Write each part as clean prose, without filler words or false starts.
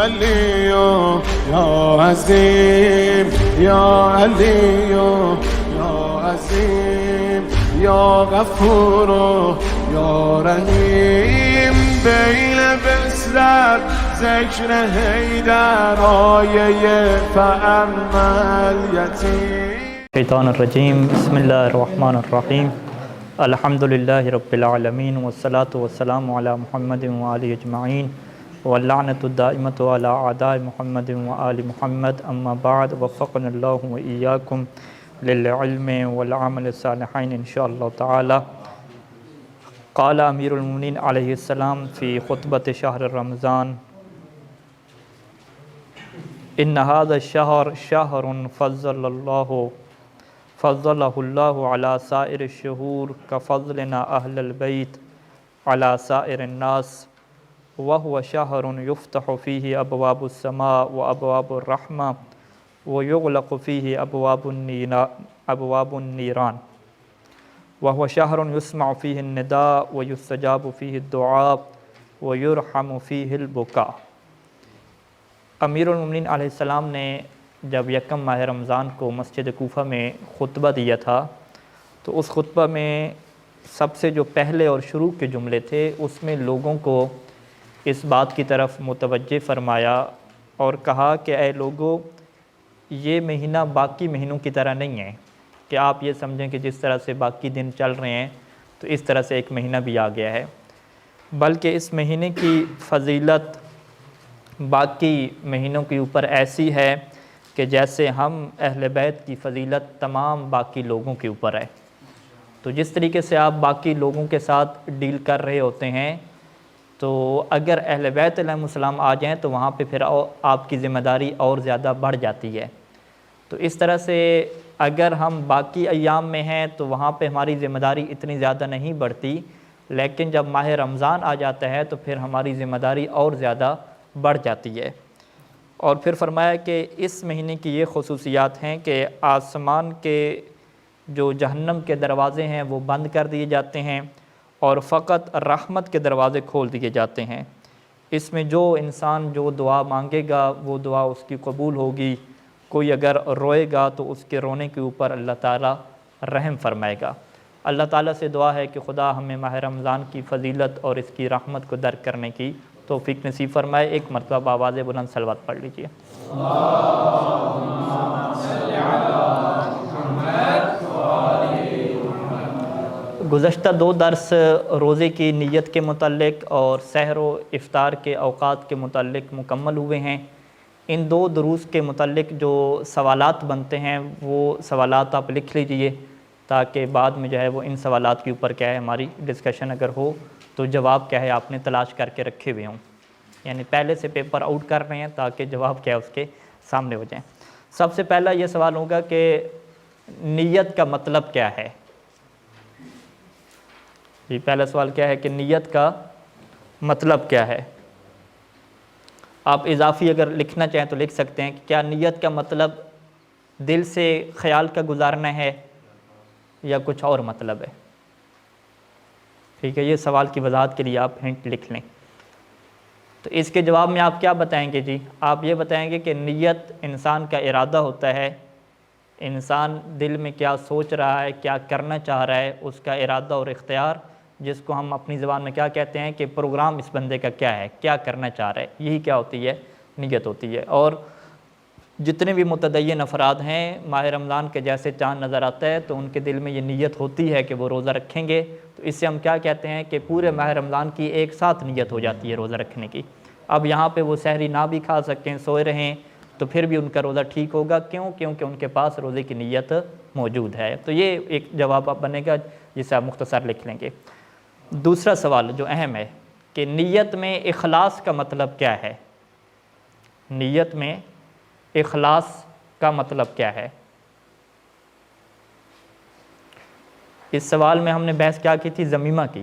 علي يا عزيم يا علي يا عزيم يا غفور يا رحيم بين بسر ذكر حيدر آية فأما اليتيم. الشیطان الرجیم. بسم اللہ الرحمن الرحیم. الحمد للہ رب العالمین والصلاة والسلام علی محمد وآلہ اجمعین واللعنۃ الدائمۃ علی اعداء محمد وآل محمد. اما بعد وفقنا اللہ وإیاکم للعلم والعمل الصالحین انشاءاللہ تعالی. قال امیر المؤمنین علیہ السلام فی خطبۃ شہر رمضان: ان هذا الشہر شہر فضلہ اللہ علی سائر الشہور کفضلنا اہل البیت علی سائر الناس وهو شہر یفتح فیہ ابواب السماء وابواب الرحمہ ویغلق فیہ ابواب النیران وهو شہر یسمع فیہ النداء ویستجاب فیہ الدعاء ویرحم فیہ البکاء. امیر المؤمنین علیہ السلام نے جب یکم ماہ رمضان کو مسجد کوفہ میں خطبہ دیا تھا تو اس خطبہ میں سب سے جو پہلے اور شروع کے جملے تھے اس میں لوگوں کو اس بات کی طرف متوجہ فرمایا اور کہا کہ اے لوگو، یہ مہینہ باقی مہینوں کی طرح نہیں ہے کہ آپ یہ سمجھیں کہ جس طرح سے باقی دن چل رہے ہیں تو اس طرح سے ایک مہینہ بھی آ گیا ہے، بلکہ اس مہینے کی فضیلت باقی مہینوں کے اوپر ایسی ہے کہ جیسے ہم اہل بیت کی فضیلت تمام باقی لوگوں کے اوپر ہے. تو جس طریقے سے آپ باقی لوگوں کے ساتھ ڈیل کر رہے ہوتے ہیں تو اگر اہل بیت علیہ السلام آ جائیں تو وہاں پہ پھر آپ کی ذمہ داری اور زیادہ بڑھ جاتی ہے. تو اس طرح سے اگر ہم باقی ایام میں ہیں تو وہاں پہ ہماری ذمہ داری اتنی زیادہ نہیں بڑھتی، لیکن جب ماہ رمضان آ جاتا ہے تو پھر ہماری ذمہ داری اور زیادہ بڑھ جاتی ہے. اور پھر فرمایا کہ اس مہینے کی یہ خصوصیات ہیں کہ آسمان کے جو جہنم کے دروازے ہیں وہ بند کر دیے جاتے ہیں اور فقط رحمت کے دروازے کھول دیے جاتے ہیں. اس میں جو انسان جو دعا مانگے گا وہ دعا اس کی قبول ہوگی. کوئی اگر روئے گا تو اس کے رونے کے اوپر اللہ تعالیٰ رحم فرمائے گا. اللہ تعالیٰ سے دعا ہے کہ خدا ہمیں ماہ رمضان کی فضیلت اور اس کی رحمت کو درک کرنے کی توفیق نصیب فرمائے. ایک مرتبہ آواز بلند صلوات پڑھ لیجیے. گزشتہ دو درس روزے کی نیت کے متعلق اور سحر و افطار کے اوقات کے متعلق مکمل ہوئے ہیں. ان دو دروس کے متعلق جو سوالات بنتے ہیں وہ سوالات آپ لکھ لیجئے تاکہ بعد میں جو ہے وہ ان سوالات کے اوپر کیا ہے ہماری ڈسکشن اگر ہو تو جواب کیا ہے آپ نے تلاش کر کے رکھے ہوئے ہوں، یعنی پہلے سے پیپر آؤٹ کر رہے ہیں تاکہ جواب کیا ہے اس کے سامنے ہو جائیں. سب سے پہلا یہ سوال ہوگا کہ نیت کا مطلب کیا ہے. جی پہلا سوال کیا ہے کہ نیت کا مطلب کیا ہے. آپ اضافی اگر لکھنا چاہیں تو لکھ سکتے ہیں کہ کیا نیت کا مطلب دل سے خیال کا گزارنا ہے یا کچھ اور مطلب ہے. ٹھیک ہے، یہ سوال کی وضاحت کے لیے آپ ہنٹ لکھ لیں. تو اس کے جواب میں آپ کیا بتائیں گے؟ جی آپ یہ بتائیں گے کہ نیت انسان کا ارادہ ہوتا ہے، انسان دل میں کیا سوچ رہا ہے، کیا کرنا چاہ رہا ہے، اس کا ارادہ اور اختیار، جس کو ہم اپنی زبان میں کیا کہتے ہیں کہ پروگرام اس بندے کا کیا ہے، کیا کرنا چاہ رہا ہے، یہی کیا ہوتی ہے، نیت ہوتی ہے. اور جتنے بھی متدین افراد ہیں ماہ رمضان کے جیسے چاند نظر آتا ہے تو ان کے دل میں یہ نیت ہوتی ہے کہ وہ روزہ رکھیں گے. تو اس سے ہم کیا کہتے ہیں کہ پورے ماہ رمضان کی ایک ساتھ نیت ہو جاتی ہے روزہ رکھنے کی. اب یہاں پہ وہ سحری نہ بھی کھا سکیں، سوئے رہیں تو پھر بھی ان کا روزہ ٹھیک ہوگا. کیوں؟ کیونکہ ان کے پاس روزے کی نیت موجود ہے. تو یہ ایک جواب آپ بنے گا جسے آپ مختصر لکھ لیں گے. دوسرا سوال جو اہم ہے کہ نیت میں اخلاص کا مطلب کیا ہے. نیت میں اخلاص کا مطلب کیا ہے. اس سوال میں ہم نے بحث کیا کی تھی؟ ضمیمہ کی.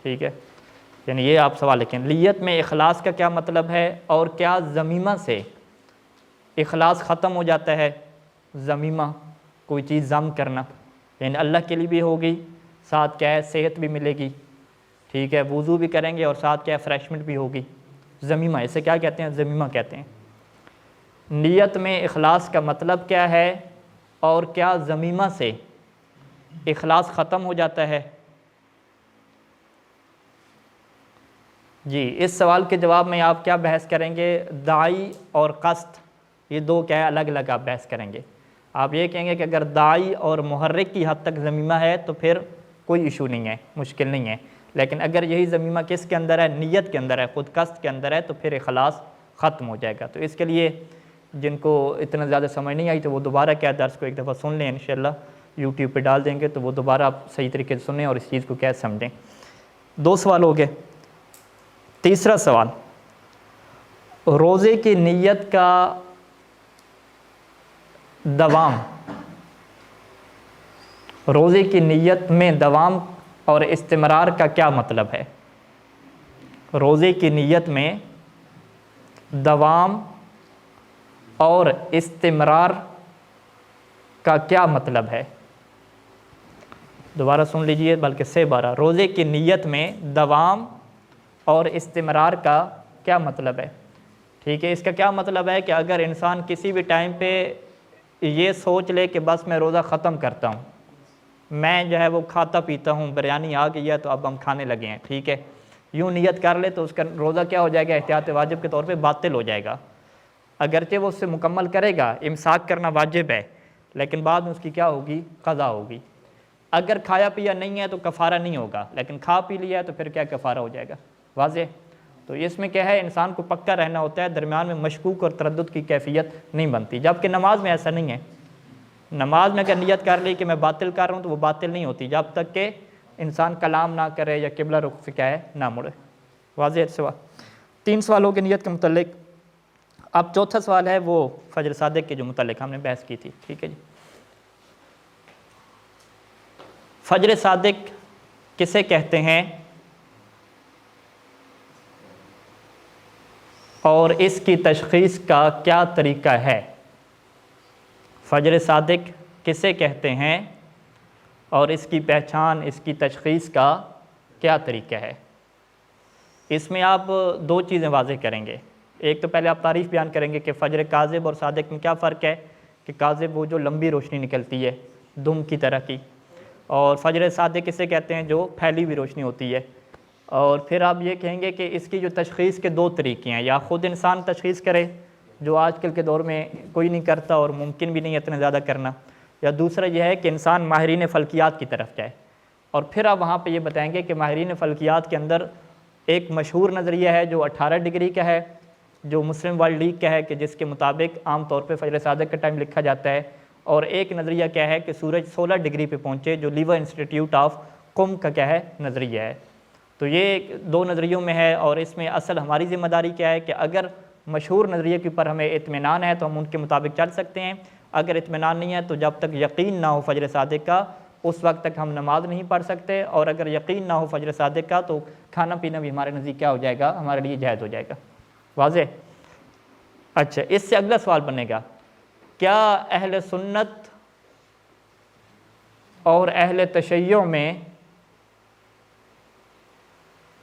ٹھیک ہے، یعنی یہ آپ سوال لکھیں، نیت میں اخلاص کا کیا مطلب ہے اور کیا ضمیمہ سے اخلاص ختم ہو جاتا ہے. ضمیمہ کوئی چیز ضم کرنا، یعنی اللہ کے لیے بھی ہوگی، ساتھ کیا ہے صحت بھی ملے گی. ٹھیک ہے، وضو بھی کریں گے اور ساتھ کیا ہے فریشمنٹ بھی ہوگی. ضمیمہ، اسے کیا کہتے ہیں؟ ضمیمہ کہتے ہیں۔ نیت میں اخلاص کا مطلب کیا ہے، اور کیا ضمیمہ سے اخلاص ختم ہو جاتا ہے؟ جی، اس سوال کے جواب میں آپ کیا بحث کریں گے؟ داعی اور قصد، یہ دو کیا ہے؟ الگ الگ آپ بحث کریں گے۔ آپ یہ کہیں گے کہ اگر داعی اور محرک کی حد تک ضمیمہ ہے تو پھر کوئی ایشو نہیں ہے، مشکل نہیں ہے، لیکن اگر یہی ضمیمہ کس کے اندر ہے؟ نیت کے اندر ہے، خود قصد کے اندر ہے، تو پھر اخلاص ختم ہو جائے گا۔ تو اس کے لیے جن کو اتنا زیادہ سمجھ نہیں آئی تو وہ دوبارہ کیا درس کو ایک دفعہ سن لیں، انشاءاللہ یوٹیوب پہ ڈال دیں گے تو وہ دوبارہ آپ صحیح طریقے سے سنیں اور اس چیز کو کیا سمجھیں۔ 2 سوال ہو گئے۔ تیسرا سوال، روزے کی نیت کا دوام، روزے کی نیت میں دوام اور استمرار کا کیا مطلب ہے؟ روزے کی نیت میں دوام اور استمرار کا کیا مطلب ہے؟ دوبارہ سن لیجئے بلکہ سے بارہ، روزے کی نیت میں دوام اور استمرار کا کیا مطلب ہے؟ ٹھیک ہے، اس کا کیا مطلب ہے کہ اگر انسان کسی بھی ٹائم پہ یہ سوچ لے کہ بس میں روزہ ختم کرتا ہوں، میں جو ہے وہ کھاتا پیتا ہوں، بریانی آ گئی ہے تو اب ہم کھانے لگے ہیں، ٹھیک ہے، یوں نیت کر لے تو اس کا روزہ کیا ہو جائے گا؟ احتیاط واجب کے طور پہ باطل ہو جائے گا۔ اگرچہ وہ اس سے مکمل کرے گا، امساک کرنا واجب ہے، لیکن بعد میں اس کی کیا ہوگی؟ قضا ہوگی۔ اگر کھایا پیا نہیں ہے تو کفارہ نہیں ہوگا، لیکن کھا پی لیا ہے تو پھر کیا کفارہ ہو جائے گا؟ واضح؟ تو اس میں کیا ہے، انسان کو پکا رہنا ہوتا ہے، درمیان میں مشکوک اور تردد کی کیفیت نہیں بنتی، جبکہ نماز میں ایسا نہیں ہے۔ نماز میں اگر نیت کر لی کہ میں باطل کر رہا ہوں تو وہ باطل نہیں ہوتی جب تک کہ انسان کلام نہ کرے یا قبلہ رخ سے کیا ہے نہ مڑے۔ واضح سوال؟ 3 سوالوں کی نیت کے متعلق۔ اب چوتھا سوال ہے وہ فجر صادق کے جو متعلق ہم نے بحث کی تھی، ٹھیک ہے جی۔ فجر صادق کسے کہتے ہیں اور اس کی تشخیص کا کیا طریقہ ہے؟ فجر صادق کسے کہتے ہیں اور اس کی پہچان، اس کی تشخیص کا کیا طریقہ ہے؟ اس میں آپ 2 چیزیں واضح کریں گے۔ ایک تو پہلے آپ تعریف بیان کریں گے کہ فجر کاذب اور صادق میں کیا فرق ہے، کہ کاذب وہ جو لمبی روشنی نکلتی ہے دم کی طرح کی، اور فجر صادق کسے کہتے ہیں جو پھیلی ہوئی روشنی ہوتی ہے۔ اور پھر آپ یہ کہیں گے کہ اس کی جو تشخیص کے 2 طریقے ہیں، یا خود انسان تشخیص کرے جو آج کل کے دور میں کوئی نہیں کرتا اور ممکن بھی نہیں اتنا زیادہ کرنا، یا دوسرا یہ ہے کہ انسان ماہرین فلکیات کی طرف جائے۔ اور پھر آپ وہاں پہ یہ بتائیں گے کہ ماہرین فلکیات کے اندر ایک مشہور نظریہ ہے جو 18 ڈگری کا ہے، جو مسلم ورلڈ لیگ کا ہے، کہ جس کے مطابق عام طور پہ فجر صادق کا ٹائم لکھا جاتا ہے، اور ایک نظریہ کیا ہے کہ سورج 16 ڈگری پہ پہنچے، جو لیور انسٹیٹیوٹ آف قم کا کیا ہے نظریہ ہے۔ تو یہ 2 نظریوں میں ہے، اور اس میں اصل ہماری ذمہ داری کیا ہے کہ اگر مشہور نظریے کے اوپر ہمیں اطمینان ہے تو ہم ان کے مطابق چل سکتے ہیں، اگر اطمینان نہیں ہے تو جب تک یقین نہ ہو فجر صادق کا اس وقت تک ہم نماز نہیں پڑھ سکتے، اور اگر یقین نہ ہو فجر صادق کا تو کھانا پینا بھی ہمارے نزدیک کیا ہو جائے گا؟ ہمارے لیے جائز ہو جائے گا۔ واضح؟ اچھا، اس سے اگلا سوال بنے گا، کیا اہل سنت اور اہل تشیع میں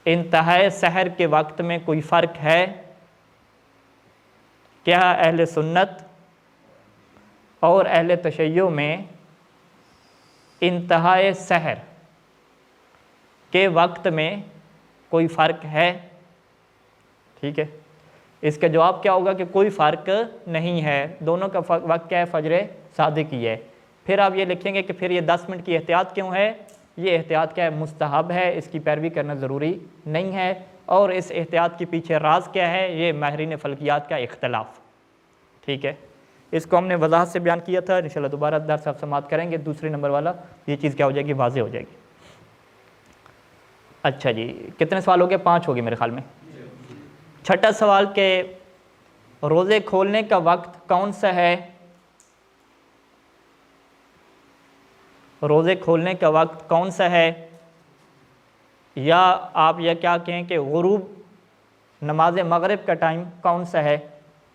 انتہائے سحر کے وقت میں کوئی فرق ہے؟ کیا اہل سنت اور اہل تشیع میں انتہائے سحر کے وقت میں کوئی فرق ہے؟ ٹھیک ہے، اس کا جواب کیا ہوگا کہ کوئی فرق نہیں ہے، دونوں کا وقت کیا ہے؟ فجر صادق ہی ہے۔ پھر آپ یہ لکھیں گے کہ پھر یہ 10 منٹ کی احتیاط کیوں ہے؟ یہ احتیاط کیا ہے؟ مستحب ہے، اس کی پیروی کرنا ضروری نہیں ہے، اور اس احتیاط کے پیچھے راز کیا ہے؟ یہ ماہرین فلکیات کا اختلاف۔ ٹھیک ہے، اس کو ہم نے وضاحت سے بیان کیا تھا، انشاءاللہ دوبارہ درس آپ سماعت کریں گے، دوسرے نمبر والا یہ چیز کیا ہو جائے گی؟ واضح ہو جائے گی۔ اچھا جی، کتنے سوال ہو گئے؟ 5 ہو گئے میرے خیال میں۔ چھٹا سوال کہ روزے کھولنے کا وقت کون سا ہے؟ روزے کھولنے کا وقت کون سا ہے، یا آپ یہ کیا کہیں کہ غروب نماز مغرب کا ٹائم کون سا ہے؟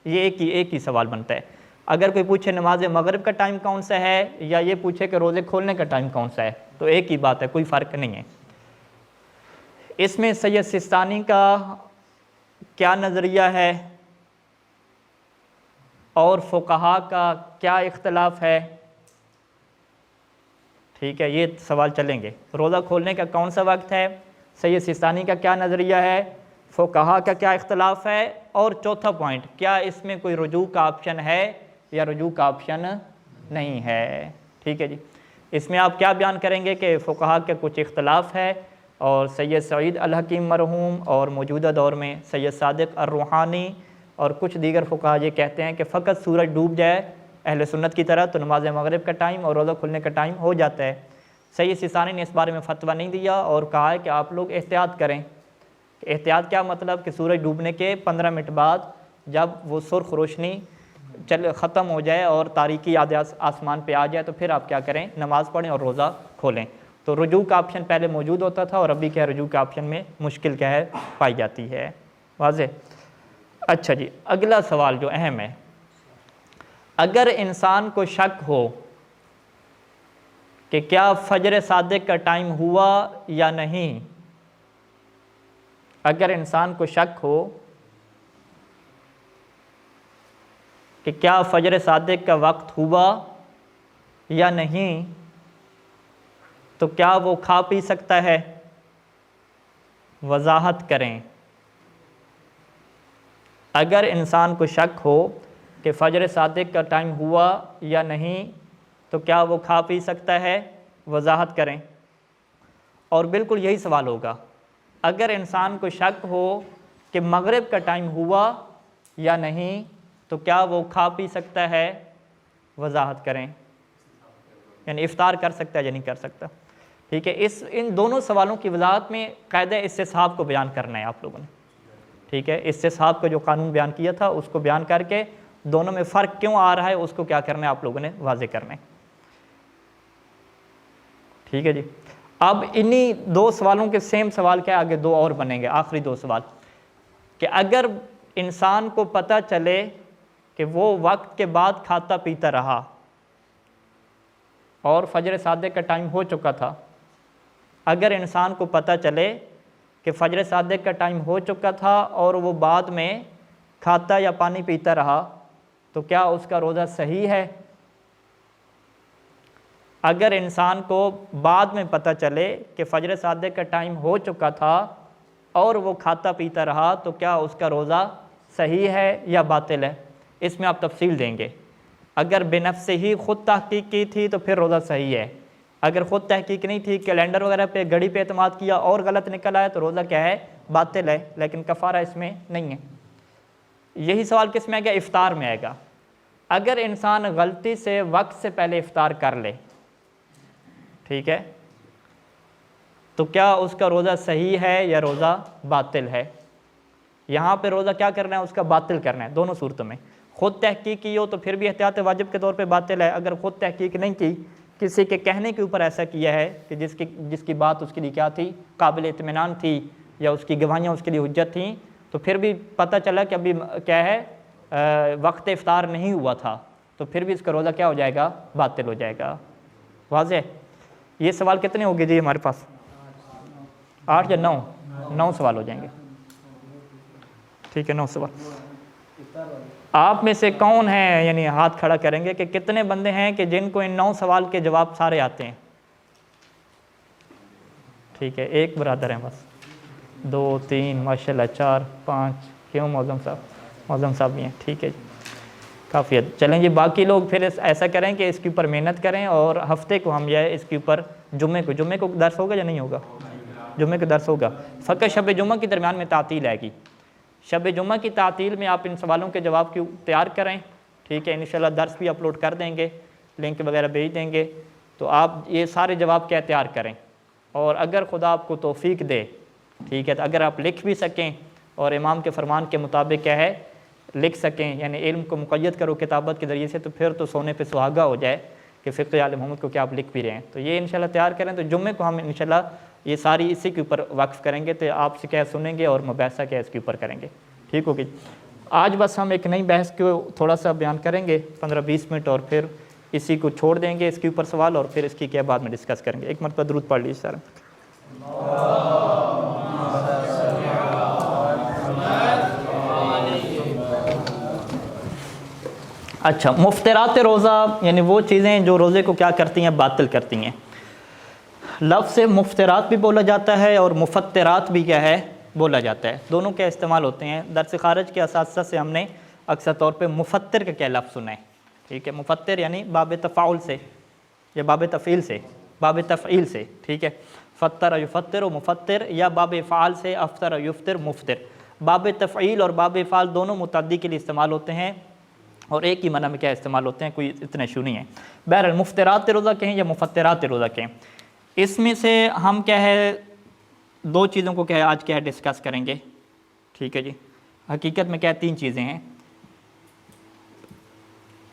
یہ ایک ہی سوال بنتا ہے۔ اگر کوئی پوچھے نماز مغرب کا ٹائم کون سا ہے، یا یہ پوچھے کہ روزے کھولنے کا ٹائم کون سا ہے، تو ایک ہی بات ہے، کوئی فرق نہیں ہے۔ اس میں سید سستانی کا کیا نظریہ ہے اور فقہا کا کیا اختلاف ہے؟ ٹھیک ہے، یہ سوال چلیں گے۔ روزہ کھولنے کا کون سا وقت ہے، سید سیستانی کا کیا نظریہ ہے، فقہا کا کیا اختلاف ہے، اور چوتھا پوائنٹ، کیا اس میں کوئی رجوع کا آپشن ہے یا رجوع کا آپشن نہیں ہے۔ ٹھیک ہے جی، اس میں آپ کیا بیان کریں گے کہ فقہا کے کچھ اختلاف ہے، اور سید سعید الحکیم مرحوم اور موجودہ دور میں سید صادق الروحانی اور کچھ دیگر فقہا یہ کہتے ہیں کہ فقط سورج ڈوب جائے اہل سنت کی طرح تو نماز مغرب کا ٹائم اور روزہ کھلنے کا ٹائم ہو جاتا ہے۔ سید سیستانی نے اس بارے میں فتویٰ نہیں دیا اور کہا ہے کہ آپ لوگ احتیاط کریں۔ احتیاط کیا مطلب کہ سورج ڈوبنے کے 15 منٹ بعد جب وہ سرخ روشنی ختم ہو جائے اور تاریکی آسمان پہ آ جائے تو پھر آپ کیا کریں، نماز پڑھیں اور روزہ کھولیں۔ تو رجوع کا آپشن پہلے موجود ہوتا تھا اور ابھی کیا رجوع کا آپشن میں مشکل کیا ہے پائی جاتی ہے۔ واضح؟ اچھا جی، اگلا سوال جو اہم ہے، اگر انسان کو شک ہو کہ کیا فجر صادق کا ٹائم ہوا یا نہیں، اگر انسان کو شک ہو کہ کیا فجر صادق کا وقت ہوا یا نہیں، تو کیا وہ کھا پی سکتا ہے؟ وضاحت کریں۔ اگر انسان کو شک ہو کہ فجر صادق کا ٹائم ہوا یا نہیں تو کیا وہ کھا پی سکتا ہے؟ وضاحت کریں۔ اور بالکل یہی سوال ہوگا، اگر انسان کو شک ہو کہ مغرب کا ٹائم ہوا یا نہیں تو کیا وہ کھا پی سکتا ہے؟ وضاحت کریں، یعنی افطار کر سکتا ہے یا نہیں کر سکتا۔ ٹھیک ہے، ان دونوں سوالوں کی وضاحت میں قاعدہ استصحاب کو بیان کرنا ہے آپ لوگوں نے۔ ٹھیک ہے، استصحاب کا جو قانون بیان کیا تھا اس کو بیان کر کے دونوں میں فرق کیوں آ رہا ہے اس کو کیا کرنا ہے آپ لوگوں نے واضح کرنا ہے۔ ٹھیک ہے جی، اب انہی دو سوالوں کے سیم سوال کے آگے دو اور بنیں گے، آخری دو سوال، کہ اگر انسان کو پتہ چلے کہ وہ وقت کے بعد کھاتا پیتا رہا اور فجر صادق کا ٹائم ہو چکا تھا، اگر انسان کو پتہ چلے کہ فجر صادق کا ٹائم ہو چکا تھا اور وہ بعد میں کھاتا یا پانی پیتا رہا تو کیا اس کا روزہ صحیح ہے؟ اگر انسان کو بعد میں پتہ چلے کہ فجر صادق کا ٹائم ہو چکا تھا اور وہ کھاتا پیتا رہا تو کیا اس کا روزہ صحیح ہے یا باطل ہے؟ اس میں آپ تفصیل دیں گے۔ اگر بے نفس ہی خود تحقیق کی تھی تو پھر روزہ صحیح ہے، اگر خود تحقیق نہیں تھی، کیلنڈر وغیرہ پہ گھڑی پہ اعتماد کیا اور غلط نکل آیا تو روزہ کیا ہے؟ باطل ہے، لیکن کفارہ اس میں نہیں ہے۔ یہی سوال کس میں آئے گا؟ افطار میں آئے گا۔ اگر انسان غلطی سے وقت سے پہلے افطار کر لے، ٹھیک ہے، تو کیا اس کا روزہ صحیح ہے یا روزہ باطل ہے؟ یہاں پہ روزہ کیا کرنا ہے؟ اس کا باطل کرنا ہے دونوں صورتوں میں۔ خود تحقیق کی ہو تو پھر بھی احتیاط واجب کے طور پہ باطل ہے، اگر خود تحقیق نہیں کی، کسی کے کہنے کے اوپر ایسا کیا ہے کہ جس کی بات اس کے لیے کیا تھی؟ قابل اطمینان تھی، یا اس کی گواہیاں اس کے لیے حجت تھیں، تو پھر بھی پتہ چلا کہ ابھی کیا ہے وقت افطار نہیں ہوا تھا، تو پھر بھی اس کا روزہ کیا ہو جائے گا؟ باطل ہو جائے گا۔ واضح؟ یہ سوال کتنے ہو گئے جی ہمارے پاس؟ 8 یا 9 سوال ہو جائیں گے۔ ٹھیک ہے، 9 سوال۔ آپ میں سے کون ہیں، یعنی ہاتھ کھڑا کریں گے کہ کتنے بندے ہیں کہ جن کو ان 9 سوال کے جواب سارے آتے ہیں؟ ٹھیک ہے، ایک برادر ہیں بس، 2 3 ماشاءاللہ 4 5، کیوں معظم صاحب بھی ہیں؟ ٹھیک ہے جی، کافی ہے۔ چلیں جی، باقی لوگ پھر ایسا کریں کہ اس کے اوپر محنت کریں اور ہفتے کو ہم اس کے اوپر جمعے کو درس ہوگا یا نہیں ہوگا؟ جمعے کو درس ہوگا۔ فقط شب جمعہ کے درمیان میں تعطیل آئے گی، شب جمعہ کی تعطیل میں آپ ان سوالوں کے جواب کی تیار کریں۔ ٹھیک ہے، انشاءاللہ درس بھی اپلوڈ کر دیں گے، لنک وغیرہ بھیج دیں گے، تو آپ یہ سارے جواب کیا تیار کریں، اور اگر خدا آپ کو توفیق دے، ٹھیک ہے، تو اگر آپ لکھ بھی سکیں اور امام کے فرمان کے مطابق کیا ہے لکھ سکیں، یعنی علم کو مقید کرو کتابت کے ذریعے سے، تو پھر تو سونے پہ سہاگا ہو جائے کہ فقہ آل محمد کو کیا آپ لکھ بھی رہے ہیں۔ تو یہ انشاءاللہ تیار کریں، تو جمعے کو ہم انشاءاللہ یہ ساری اسی کے اوپر وقف کریں گے، تو آپ سے کیا سنیں گے اور مباحثہ کیا اس کے اوپر کریں گے۔ ٹھیک ہوگی؟ آج بس ہم ایک نئی بحث کو تھوڑا سا بیان کریں گے 15-20 منٹ، اور پھر اسی کو چھوڑ دیں گے اس کے اوپر سوال، اور پھر اس کی کیا بعد میں ڈسکس کریں گے۔ ایک مرتبہ درود پڑھ لیجیے سارے۔ اچھا، مفطرات روزہ یعنی وہ چیزیں جو روزے کو کیا کرتی ہیں؟ باطل کرتی ہیں۔ لفظ سے مفطرات بھی بولا جاتا ہے اور مفطرات بھی کیا ہے؟ بولا جاتا ہے، دونوں کے استعمال ہوتے ہیں۔ درس خارج کے اساتذہ سے ہم نے اکثر طور پہ مفطر کا کیا لفظ سنا ہے، ٹھیک ہے؟ مفطر یعنی باب تفاعل سے یا باب تفعیل سے، باب تفعیل سے، ٹھیک ہے؟ فطر یفطر و مفطر، یا باب افعال سے افطر یفطر مفطر۔ باب تفعیل اور باب افعال دونوں متعدی کے لیے استعمال ہوتے ہیں اور ایک ہی معنی میں کیا استعمال ہوتے ہیں، کوئی اتنا ایشو نہیں ہے۔ بہرحال مفطرات روزہ کہیں یا مفطرات روزہ کہیں، اس میں سے ہم کیا ہے دو چیزوں کو کیا ہے آج کیا ہے ڈسکس کریں گے، ٹھیک ہے جی؟ حقیقت میں کیا ہے تین چیزیں ہیں،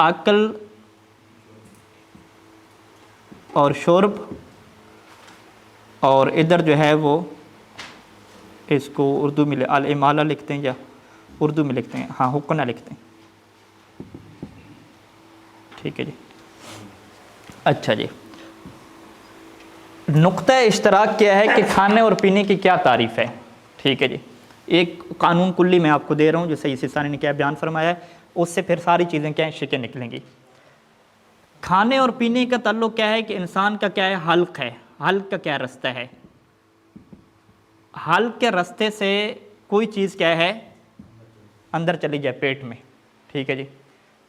عقل اور شرب، اور ادھر جو ہے وہ اس کو اردو میں الامالہ لکھتے ہیں یا اردو میں لکھتے ہیں، ہاں حقنہ لکھتے ہیں، ٹھیک ہے جی؟ اچھا جی، نقطہ اشتراک کیا ہے کہ کھانے اور پینے کی کیا تعریف ہے، ٹھیک ہے جی؟ ایک قانون کلی میں آپ کو دے رہا ہوں جو سید سیستانی نے کیا بیان فرمایا ہے، اس سے پھر ساری چیزیں کیا ہیں شکیں نکلیں گی۔ کھانے اور پینے کا تعلق کیا ہے کہ انسان کا کیا ہے حلق ہے، حلق کا کیا رستہ ہے، حلق کے رستے سے کوئی چیز کیا ہے اندر چلی جائے پیٹ میں، ٹھیک ہے جی؟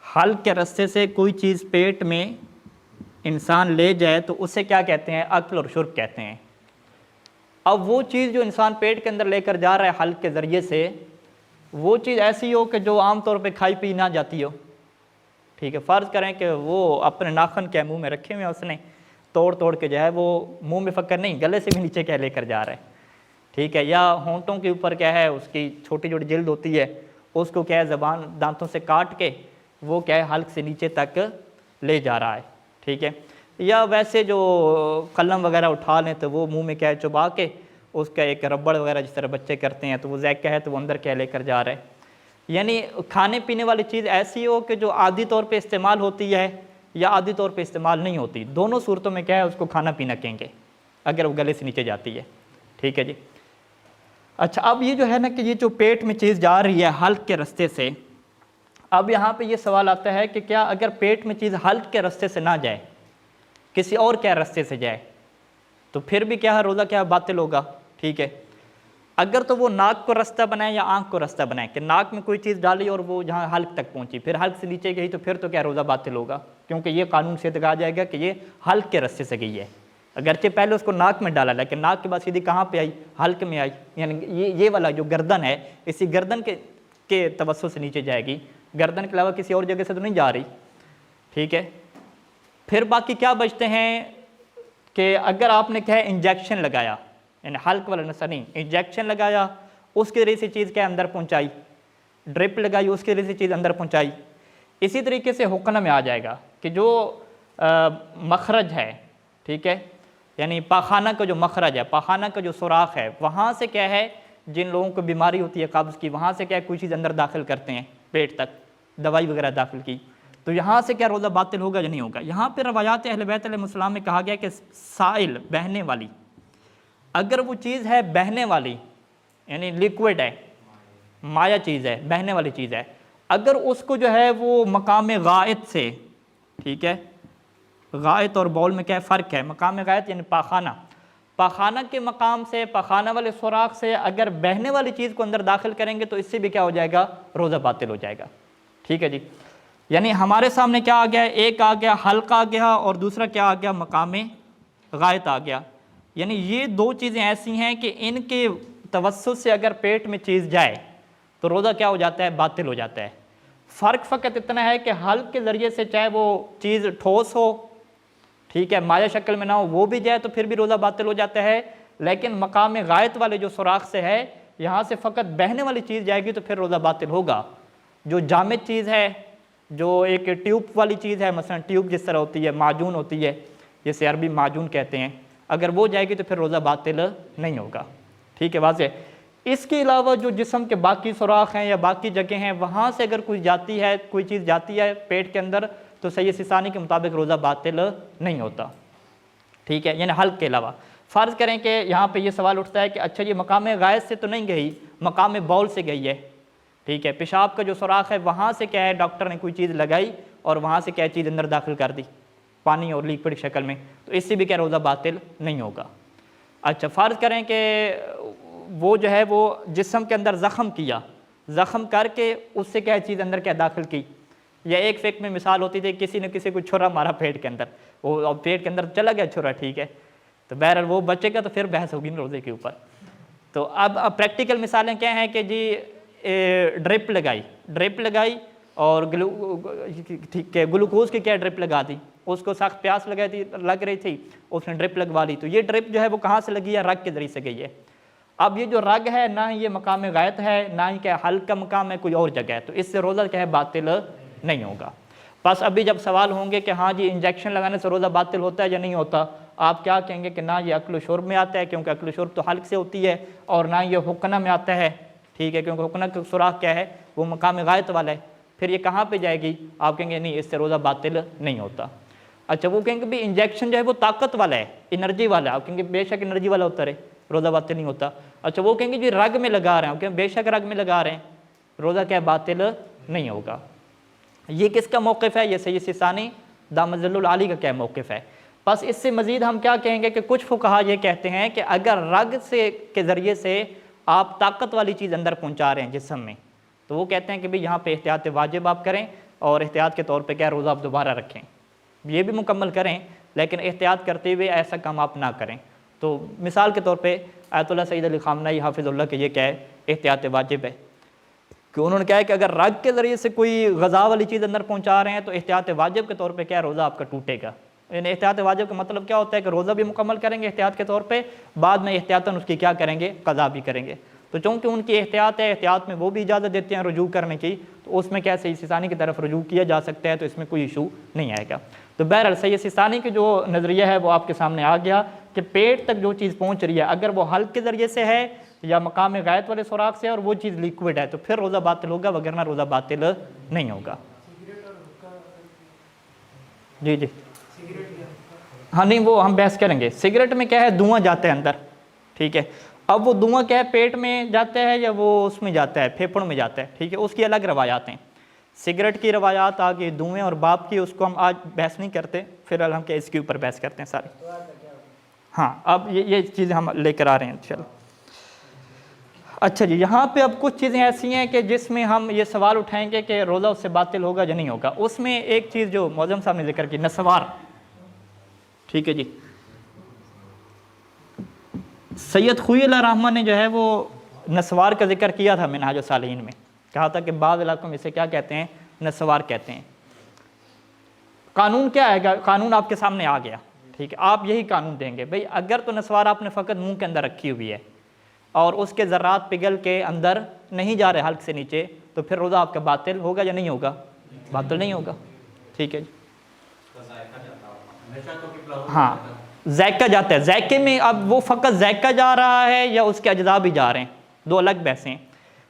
حلق کے رستے سے کوئی چیز پیٹ میں انسان لے جائے تو اسے کیا کہتے ہیں؟ عقل اور شرب کہتے ہیں۔ اب وہ چیز جو انسان پیٹ کے اندر لے کر جا رہا ہے حلق کے ذریعے سے، وہ چیز ایسی ہو کہ جو عام طور پہ کھائی پی نہ جاتی ہو، ٹھیک ہے؟ فرض کریں کہ وہ اپنے ناخن کے منہ میں رکھے ہوئے ہیں، اس نے توڑ کے جو ہے وہ منہ میں فکر نہیں گلے سے بھی نیچے کیا لے کر جا رہا ہے، ٹھیک ہے؟ یا ہونٹوں کے اوپر کیا ہے اس کی چھوٹی چھوٹی جلد ہوتی ہے، اس کو کیا ہے زبان دانتوں سے کاٹ کے وہ کیا ہے حلق سے نیچے تک لے جا رہا ہے، ٹھیک ہے؟ یا ویسے جو قلم وغیرہ اٹھا لیں تو وہ منہ میں کیا ہے چبا کے اس کا ایک ربڑ وغیرہ جس طرح بچے کرتے ہیں تو وہ ذائقہ ہے تو وہ اندر کیا لے کر جا رہا ہے۔ یعنی کھانے پینے والی چیز ایسی ہو کہ جو عادی طور پہ استعمال ہوتی ہے یا عادی طور پہ استعمال نہیں ہوتی، دونوں صورتوں میں کیا ہے اس کو کھانا پینا کہیں گے اگر وہ گلے سے نیچے جاتی ہے، ٹھیک ہے جی؟ اچھا، اب یہ جو ہے نا کہ یہ جو پیٹ میں چیز جا رہی ہے حلق کے رستے سے، اب یہاں پہ یہ سوال آتا ہے کہ کیا اگر پیٹ میں چیز حلق کے رستے سے نہ جائے، کسی اور کیا رستے سے جائے، تو پھر بھی کیا ہے روزہ کیا باطل ہوگا، ٹھیک ہے؟ اگر تو وہ ناک کو رستہ بنائے یا آنکھ کو رستہ بنائے کہ ناک میں کوئی چیز ڈالی اور وہ جہاں حلق تک پہنچی پھر حلق سے نیچے گئی، تو پھر تو کیا روزہ باطل ہوگا، کیونکہ یہ قانون سے کہا جائے گا کہ یہ حلق کے رستے سے گئی ہے، اگرچہ پہلے اس کو ناک میں ڈالا لیکن ناک کے بعد سیدھی کہاں پہ آئی؟ حلق میں آئی، یعنی یہ والا جو گردن ہے اسی گردن کے توسط سے نیچے جائے گی، گردن کے علاوہ کسی اور جگہ سے تو نہیں جا رہی، ٹھیک ہے؟ پھر باقی کیا بچتے ہیں کہ اگر آپ نے کیا ہے انجیکشن لگایا، یعنی حلق والا نسا نہیں، انجیکشن لگایا اس کے ذریعے سے چیز کیا اندر پہنچائی، ڈرپ لگائی اس کے ذریعے سے چیز اندر پہنچائی، اسی طریقے سے حقنہ میں آ جائے گا کہ جو مخرج ہے، ٹھیک ہے؟ یعنی پاخانہ کا جو مخرج ہے، پاخانہ کا جو سوراخ ہے، وہاں سے کیا ہے جن لوگوں کو بیماری ہوتی ہے قبض کی، وہاں سے کیا ہے کوئی چیز اندر داخل کرتے ہیں پیٹ تک، دوائی وغیرہ داخل کی، تو یہاں سے کیا روزہ باطل ہوگا یا نہیں ہوگا؟ یہاں پہ روایات اہل بیت علیہ السلام میں کہا گیا کہ سائل بہنے والی، اگر وہ چیز ہے بہنے والی یعنی لیکوڈ ہے، مائع چیز ہے، بہنے والی چیز ہے، اگر اس کو جو ہے وہ مقام غائط سے، ٹھیک ہے؟ غائط اور بول میں کیا فرق ہے؟ مقام غائط یعنی پاخانہ، پاخانہ کے مقام سے، پاخانہ والے سوراخ سے اگر بہنے والی چیز کو اندر داخل کریں گے تو اس سے بھی کیا ہو جائے گا؟ روزہ باطل ہو جائے گا، ٹھیک ہے جی؟ یعنی ہمارے سامنے کیا آ گیا؟ ایک آ گیا حلق آ گیا اور دوسرا کیا آ گیا؟ مقام غائط آ گیا، یعنی یہ دو چیزیں ایسی ہیں کہ ان کے توسط سے اگر پیٹ میں چیز جائے تو روزہ کیا ہو جاتا ہے؟ باطل ہو جاتا ہے۔ فرق فقط اتنا ہے کہ حلق کے ذریعے سے چاہے وہ چیز ٹھوس ہو، ٹھیک ہے، مائع شکل میں نہ ہو، وہ بھی جائے تو پھر بھی روزہ باطل ہو جاتا ہے، لیکن مقام غائط والے جو سوراخ سے ہے یہاں سے فقط بہنے والی چیز جائے گی تو پھر روزہ باطل ہوگا۔ جو جامد چیز ہے، جو ایک ٹیوب والی چیز ہے، مثلا ٹیوب جس طرح ہوتی ہے، معجون ہوتی ہے جسے عربی معجون کہتے ہیں، اگر وہ جائے گی تو پھر روزہ باطل نہیں ہوگا، ٹھیک ہے، واضح۔ اس کے علاوہ جو جسم کے باقی سوراخ ہیں یا باقی جگہیں ہیں وہاں سے اگر کوئی جاتی ہے، کوئی چیز جاتی ہے پیٹ کے اندر تو سید سیستانی کے مطابق روزہ باطل نہیں ہوتا، ٹھیک ہے، یعنی حلق کے علاوہ۔ فرض کریں کہ یہاں پہ یہ سوال اٹھتا ہے کہ اچھا یہ مقام غائط سے تو نہیں گئی، مقام بول سے گئی ہے، ٹھیک ہے، پیشاب کا جو سوراخ ہے وہاں سے کیا ہے ڈاکٹر نے کوئی چیز لگائی اور وہاں سے کیا چیز اندر داخل کر دی، پانی اور لیکوڈ شکل میں، تو اس سے بھی کیا روزہ باطل نہیں ہوگا۔ اچھا فرض کریں کہ وہ جو ہے وہ جسم کے اندر زخم کیا، زخم کر کے اس سے کیا چیز اندر کیا داخل کی، یا ایک فقہ میں مثال ہوتی تھی کسی نے کسی کو چھرا مارا پیٹ کے اندر، وہ پیٹ کے اندر چلا گیا چھرا، ٹھیک ہے، تو بہرحال وہ بچے گا تو پھر بحث ہوگی روزے کے اوپر۔ تو اب پریکٹیکل مثالیں کیا ہیں کہ جی ڈرپ لگائی اور گلوکوز کی کیا ڈرپ لگا دی، اس کو سخت پیاس لگ رہی تھی، اس نے ڈرپ لگوا لی، تو یہ ڈرپ جو ہے وہ کہاں سے لگی ہے، رگ کے ذریعے سے گئی ہے۔ اب یہ جو رگ ہے نہ یہ مقام غائط ہے، نہ ہی کیا حلق کا مقام ہے، کوئی اور جگہ ہے، تو اس سے روزہ کیا ہے باطل نہیں ہوگا۔ بس ابھی جب سوال ہوں گے کہ ہاں جی انجیکشن لگانے سے روزہ باطل ہوتا ہے یا نہیں ہوتا، آپ کیا کہیں گے کہ نہ یہ اکل و شرب میں آتا ہے کیونکہ اکل و شرب تو حلق سے ہوتی ہے، اور نہ یہ حقنہ میں آتا ہے، ٹھیک ہے، کیونکہ حقنہ کا سوراخ کیا ہے وہ مقام غائط والا ہے، پھر یہ کہاں پہ جائے گی، آپ کہیں گے نہیں اس سے روزہ باطل نہیں ہوتا۔ اچھا وہ کہیں گے بھی انجیکشن جو ہے وہ طاقت والا ہے، انرجی والا ہے، آپ کہیں گے بے شک انرجی والا ہوتا رہے روزہ باطل نہیں ہوتا۔ اچھا وہ کہیں گے جی رگ میں لگا رہے ہیں، کہ بے شک رگ میں لگا رہے ہیں، روزہ کیا باطل نہیں ہوگا۔ یہ کس کا موقف ہے، یہ سید سیستانی دامت ظل العالی کا کیا موقف ہے۔ بس اس سے مزید ہم کیا کہیں گے کہ کچھ فقہا یہ کہتے ہیں کہ اگر رگ سے کے ذریعے سے آپ طاقت والی چیز اندر پہنچا رہے ہیں جسم میں، تو وہ کہتے ہیں کہ بھئی یہاں پہ احتیاط واجب آپ کریں، اور احتیاط کے طور پہ کیا روزہ آپ دوبارہ رکھیں، یہ بھی مکمل کریں، لیکن احتیاط کرتے ہوئے ایسا کام آپ نہ کریں۔ تو مثال کے طور پہ آیت اللہ سعید علی خامنہئی حافظ اللہ کے یہ کیا ہے احتیاط واجب ہے، کہ انہوں نے کہا ہے کہ اگر رگ کے ذریعے سے کوئی غذا والی چیز اندر پہنچا رہے ہیں تو احتیاط واجب کے طور پہ کیا روزہ آپ کا ٹوٹے گا۔ یعنی احتیاط واجب کا مطلب کیا ہوتا ہے کہ روزہ بھی مکمل کریں گے احتیاط کے طور پہ، بعد میں احتیاطاً اس کی کیا کریں گے قضا بھی کریں گے۔ تو چونکہ ان کی احتیاط ہے، احتیاط میں وہ بھی اجازت دیتے ہیں رجوع کرنے کی، تو اس میں کیا سید سیستانی کی طرف رجوع کیا جا سکتا ہے، تو اس میں کوئی ایشو نہیں آئے گا۔ تو بہرحال سید سیستانی کی جو نظریہ ہے وہ آپ کے سامنے آ گیا کہ پیٹ تک جو چیز پہنچ رہی ہے اگر وہ حلق کے ذریعے سے ہے یا مقام غائط والے سوراخ سے اور وہ چیز لیکوڈ ہے تو پھر روزہ باطل ہوگا، وگرنہ روزہ باطل نہیں ہوگا۔ جی جی ہاں نہیں وہ ہم بحث کریں گے۔ سگریٹ میں کیا ہے دھواں جاتا ہے اندر، ٹھیک ہے، اب وہ دھواں کیا ہے پیٹ میں جاتا ہے یا وہ اس میں جاتا ہے پھیپھڑوں میں جاتا ہے، ٹھیک ہے، اس کی الگ روایات ہیں۔ سگریٹ کی روایات آگے، دھوئیں اور باپ کی، اس کو ہم آج بحث نہیں کرتے، پھر ہم کیا اس کے اوپر بحث کرتے ہیں سارے۔ ہاں اب یہ چیزیں ہم لے کر آ رہے ہیں انشاءاللہ۔ اچھا جی یہاں پہ اب کچھ چیزیں ایسی ہیں کہ جس میں ہم یہ سوال اٹھائیں گے کہ روزہ اس سے باطل ہوگا یا نہیں ہوگا۔ اس میں ایک چیز جو معظم صاحب نے ذکر کی، نسوار، ٹھیک ہے جی، سید خوئی علیہ رحمہ نے جو ہے وہ نسوار کا ذکر کیا تھا منہاج الصالحین میں، کہا تھا کہ بعض علاقوں میں اسے کیا کہتے ہیں نسوار کہتے ہیں۔ قانون کیا آئے گا، قانون آپ کے سامنے آ گیا، ٹھیک ہے، آپ یہی قانون دیں گے بھئی اگر تو نسوار آپ نے فقط منہ کے اندر رکھی ہوئی ہے اور اس کے ذرات پگھل کے اندر نہیں جا رہے حلق سے نیچے، تو پھر روزہ آپ کا باطل ہوگا یا نہیں ہوگا، باطل نہیں ہوگا، ٹھیک ہے جی۔ ہاں ذائقہ جاتا ہے، ذائقے میں اب وہ فقط ذائقہ جا رہا ہے یا اس کے اجزاء بھی جا رہے ہیں، دو الگ بحثیں ہیں۔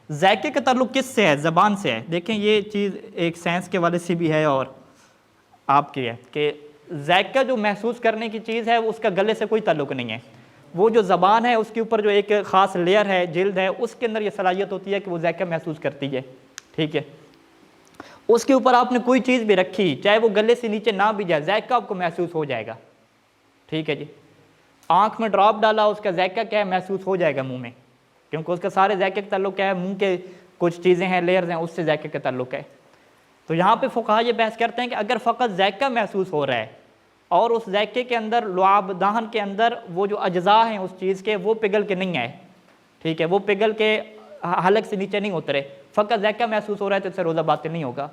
ذائقے کا تعلق کس سے ہے، زبان سے ہے۔ دیکھیں یہ چیز ایک سائنس کے والے سے بھی ہے اور آپ کی ہے کہ ذائقہ جو محسوس کرنے کی چیز ہے اس کا گلے سے کوئی تعلق نہیں ہے، وہ جو زبان ہے اس کے اوپر جو ایک خاص لیئر ہے، جلد ہے، اس کے اندر یہ صلاحیت ہوتی ہے کہ وہ ذائقہ محسوس کرتی ہے، ٹھیک ہے۔ اس کے اوپر آپ نے کوئی چیز بھی رکھی چاہے وہ گلے سے نیچے نہ بھی جائے، ذائقہ آپ کو محسوس ہو جائے گا، ٹھیک ہے جی۔ آنکھ میں ڈراپ ڈالا، اس کا ذائقہ کیا ہے محسوس ہو جائے گا منہ میں، کیونکہ اس کا سارے ذائقے کا تعلق کیا ہے منہ کے کچھ چیزیں ہیں لیئرز ہیں، اس سے ذائقے کا تعلق ہے۔ تو یہاں پہ فقہا یہ بحث کرتے ہیں کہ اگر فقط ذائقہ محسوس ہو رہا ہے اور اس ذائقے کے اندر لعاب دہن کے اندر وہ جو اجزاء ہیں اس چیز کے وہ پگھل کے نہیں آئے، ٹھیک ہے، وہ پگھل کے حلق سے نیچے نہیں اترے، فقط ذائقہ محسوس ہو رہا ہے تو اس سے روزہ باطل نہیں ہوگا۔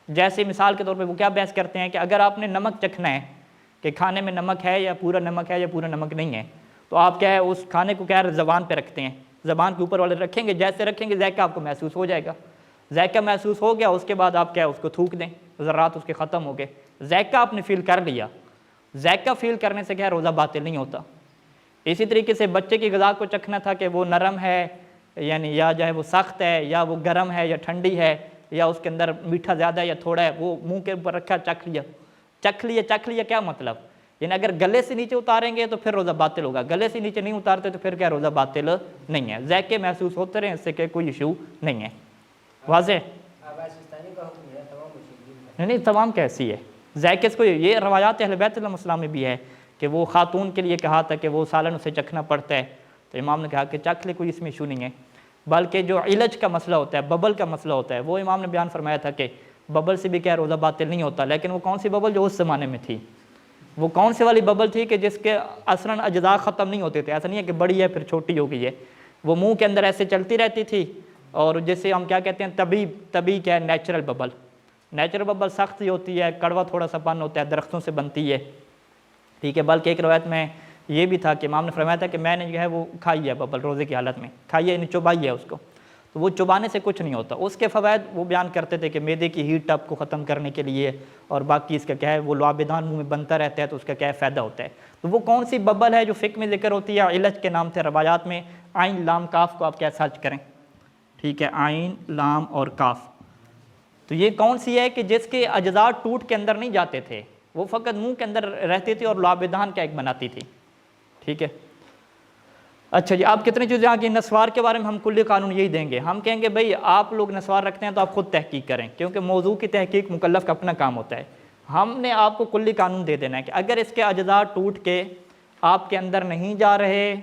جیسے مثال کے طور پہ وہ کیا بحث کرتے ہیں کہ اگر آپ نے نمک چکھنا ہے کہ کھانے میں نمک ہے یا پورا نمک ہے یا پورا نمک نہیں ہے، تو آپ کیا ہے اس کھانے کو کیا ہے زبان پہ رکھتے ہیں، زبان کے اوپر والے رکھیں گے، جیسے رکھیں گے ذائقہ آپ کو محسوس ہو جائے گا، ذائقہ محسوس ہو گیا، اس کے بعد آپ کیا ہے اس کو تھوک دیں، ذرات اس کے ختم ہو گئے، ذائقہ آپ نے فیل کر لیا، ذائقہ فیل کرنے سے کیا ہے روزہ باطل نہیں ہوتا۔ اسی طریقے سے بچے کی غذا کو چکھنا تھا کہ وہ نرم ہے یعنی یا جو ہے وہ سخت ہے یا وہ گرم ہے یا ٹھنڈی ہے یا اس کے اندر میٹھا زیادہ ہے یا تھوڑا ہے، وہ منہ کے اوپر رکھا چکھ لیا کیا مطلب، یعنی اگر گلے سے نیچے اتاریں گے تو پھر روزہ باطل ہوگا، گلے سے نیچے نہیں اتارتے تو پھر کیا روزہ باطل نہیں ہے، ذائقے محسوس ہوتے رہے، اس سے کہ کوئی ایشو نہیں ہے۔ واضح؟ نہیں تمام کیسی ہے ذائقے کو، یہ روایات اہل بیت علیہ السلام میں بھی ہے کہ وہ خاتون کے لیے کہا تھا کہ وہ سالن اسے چکھنا پڑتا ہے، تو امام نے کہا کہ چکھ لے، کوئی اس میں ایشو نہیں ہے، بلکہ جو علج کا مسئلہ ہوتا ہے، ببل کا مسئلہ ہوتا ہے، وہ امام نے بیان فرمایا تھا کہ ببل سے بھی کیا روزہ باطل نہیں ہوتا، لیکن وہ کون سی ببل جو اس زمانے میں تھی، وہ کون سی والی ببل تھی کہ جس کے اثراً اجزاء ختم نہیں ہوتے تھے، ایسا نہیں ہے کہ بڑی ہے پھر چھوٹی ہو گئی ہے، وہ منہ کے اندر ایسے چلتی رہتی تھی، اور جسے ہم کیا کہتے ہیں طبی کیا ہے نیچرل ببل، نیچرل ببل سخت ہی ہوتی ہے، کڑوا تھوڑا سا پن ہوتا ہے، درختوں سے بنتی ہے، ٹھیک ہے، بلکہ ایک روایت میں یہ بھی تھا کہ امام نے فرمایا تھا کہ میں نے جو ہے وہ کھائی ہے ببل روزے کی حالت میں، کھائی ہے یعنی چبائی ہے اس کو، تو وہ چبانے سے کچھ نہیں ہوتا، اس کے فوائد وہ بیان کرتے تھے کہ معدے کی ہیٹ اپ کو ختم کرنے کے لیے، اور باقی اس کا کیا ہے وہ لعابدان منہ میں بنتا رہتا ہے تو اس کا کیا ہے فائدہ ہوتا ہے، تو وہ کون سی ببل ہے جو فقہ میں ذکر ہوتی ہے، علج کے نام سے روایات میں، عین لام کاف کو آپ کیا سرچ کریں، ٹھیک ہے، عین لام اور کاف، تو یہ کون سی ہے کہ جس کے اجزاء ٹوٹ کے اندر نہیں جاتے تھے، وہ فقط منہ کے اندر رہتے تھے اور لعابدان کا ایک بناتی تھی، ٹھیک ہے۔ اچھا جی، آپ کتنے چیزیں آگے نسوار کے بارے میں ہم کلی قانون یہی دیں گے، ہم کہیں گے بھئی آپ لوگ نسوار رکھتے ہیں تو آپ خود تحقیق کریں، کیونکہ موضوع کی تحقیق مکلف کا اپنا کام ہوتا ہے، ہم نے آپ کو کلی قانون دے دینا ہے کہ اگر اس کے اجزاء ٹوٹ کے آپ کے اندر نہیں جا رہے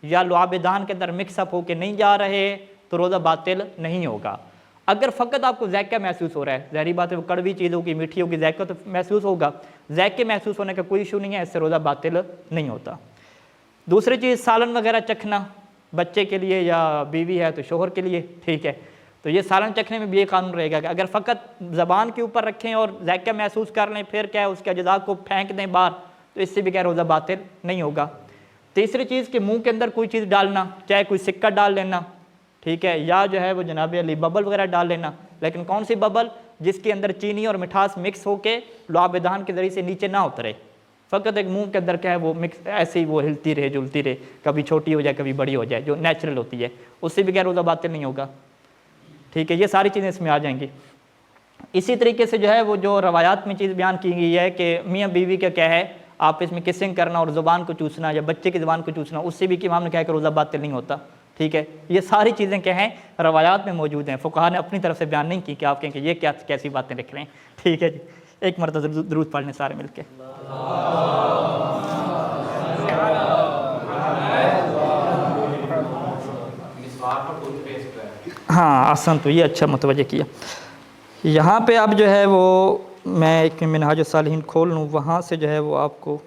یا لعابدان کے اندر مکس اپ ہو کے نہیں جا رہے تو روزہ باطل نہیں ہوگا، اگر فقط آپ کو ذائقہ محسوس ہو رہا ہے، ظاہری بات ہے وہ کڑوی چیز ہوگی، میٹھی ہوگی، ذائقہ تو محسوس ہوگا، ذائقے محسوس ہونے کا کوئی ایشو نہیں ہے، اس سے روزہ باطل نہیں ہوتا۔ دوسری چیز سالن وغیرہ چکھنا، بچے کے لیے یا بیوی ہے تو شوہر کے لیے، ٹھیک ہے، تو یہ سالن چکھنے میں بھی یہ قانون رہے گا کہ اگر فقط زبان کے اوپر رکھیں اور ذائقہ محسوس کر لیں پھر کیا ہے اس کے اجزاء کو پھینک دیں باہر تو اس سے بھی کیا روزہ باطل نہیں ہوگا۔ تیسری چیز کہ منہ کے اندر کوئی چیز ڈالنا، چاہے کوئی سکہ ڈال لینا، ٹھیک ہے، یا جو ہے وہ جناب علی ببل وغیرہ ڈال لینا، لیکن کون سی ببل؟ جس کے اندر چینی اور مٹھاس مکس ہو کے لعابدان کے ذریعے سے نیچے نہ اترے، فقط ایک منہ کے اندر کیا ہے وہ مکس ایسے ہی وہ ہلتی رہے جلتی رہے، کبھی چھوٹی ہو جائے کبھی بڑی ہو جائے، جو نیچرل ہوتی ہے، اس سے بھی کیا روزہ باطل نہیں ہوگا، ٹھیک ہے، یہ ساری چیزیں اس میں آ جائیں گی۔ اسی طریقے سے جو ہے وہ جو روایات میں چیز بیان کی گئی ہے کہ میاں بیوی کا کیا ہے آپس میں کسنگ کرنا اور زبان کو چوسنا یا بچے کی زبان کو چوسنا، اس سے بھی کہ امام نے کہا کہ روزہ باطل نہیں ہوتا، ٹھیک ہے، یہ ساری چیزیں کیا ہیں روایات میں موجود ہیں، فقہاء نے اپنی طرف سے بیان نہیں کی کہ آپ کہیں کہ یہ کیسی باتیں لکھ رہے ہیں، ٹھیک ہے جی۔ ایک مرتبہ درود پڑھ لیں سارے مل کے۔ ہاں آسان، تو یہ اچھا متوجہ کیا۔ یہاں پہ اب جو ہے وہ میں ایک منہاج الصالحین کھول لوں، وہاں سے جو ہے وہ آپ کو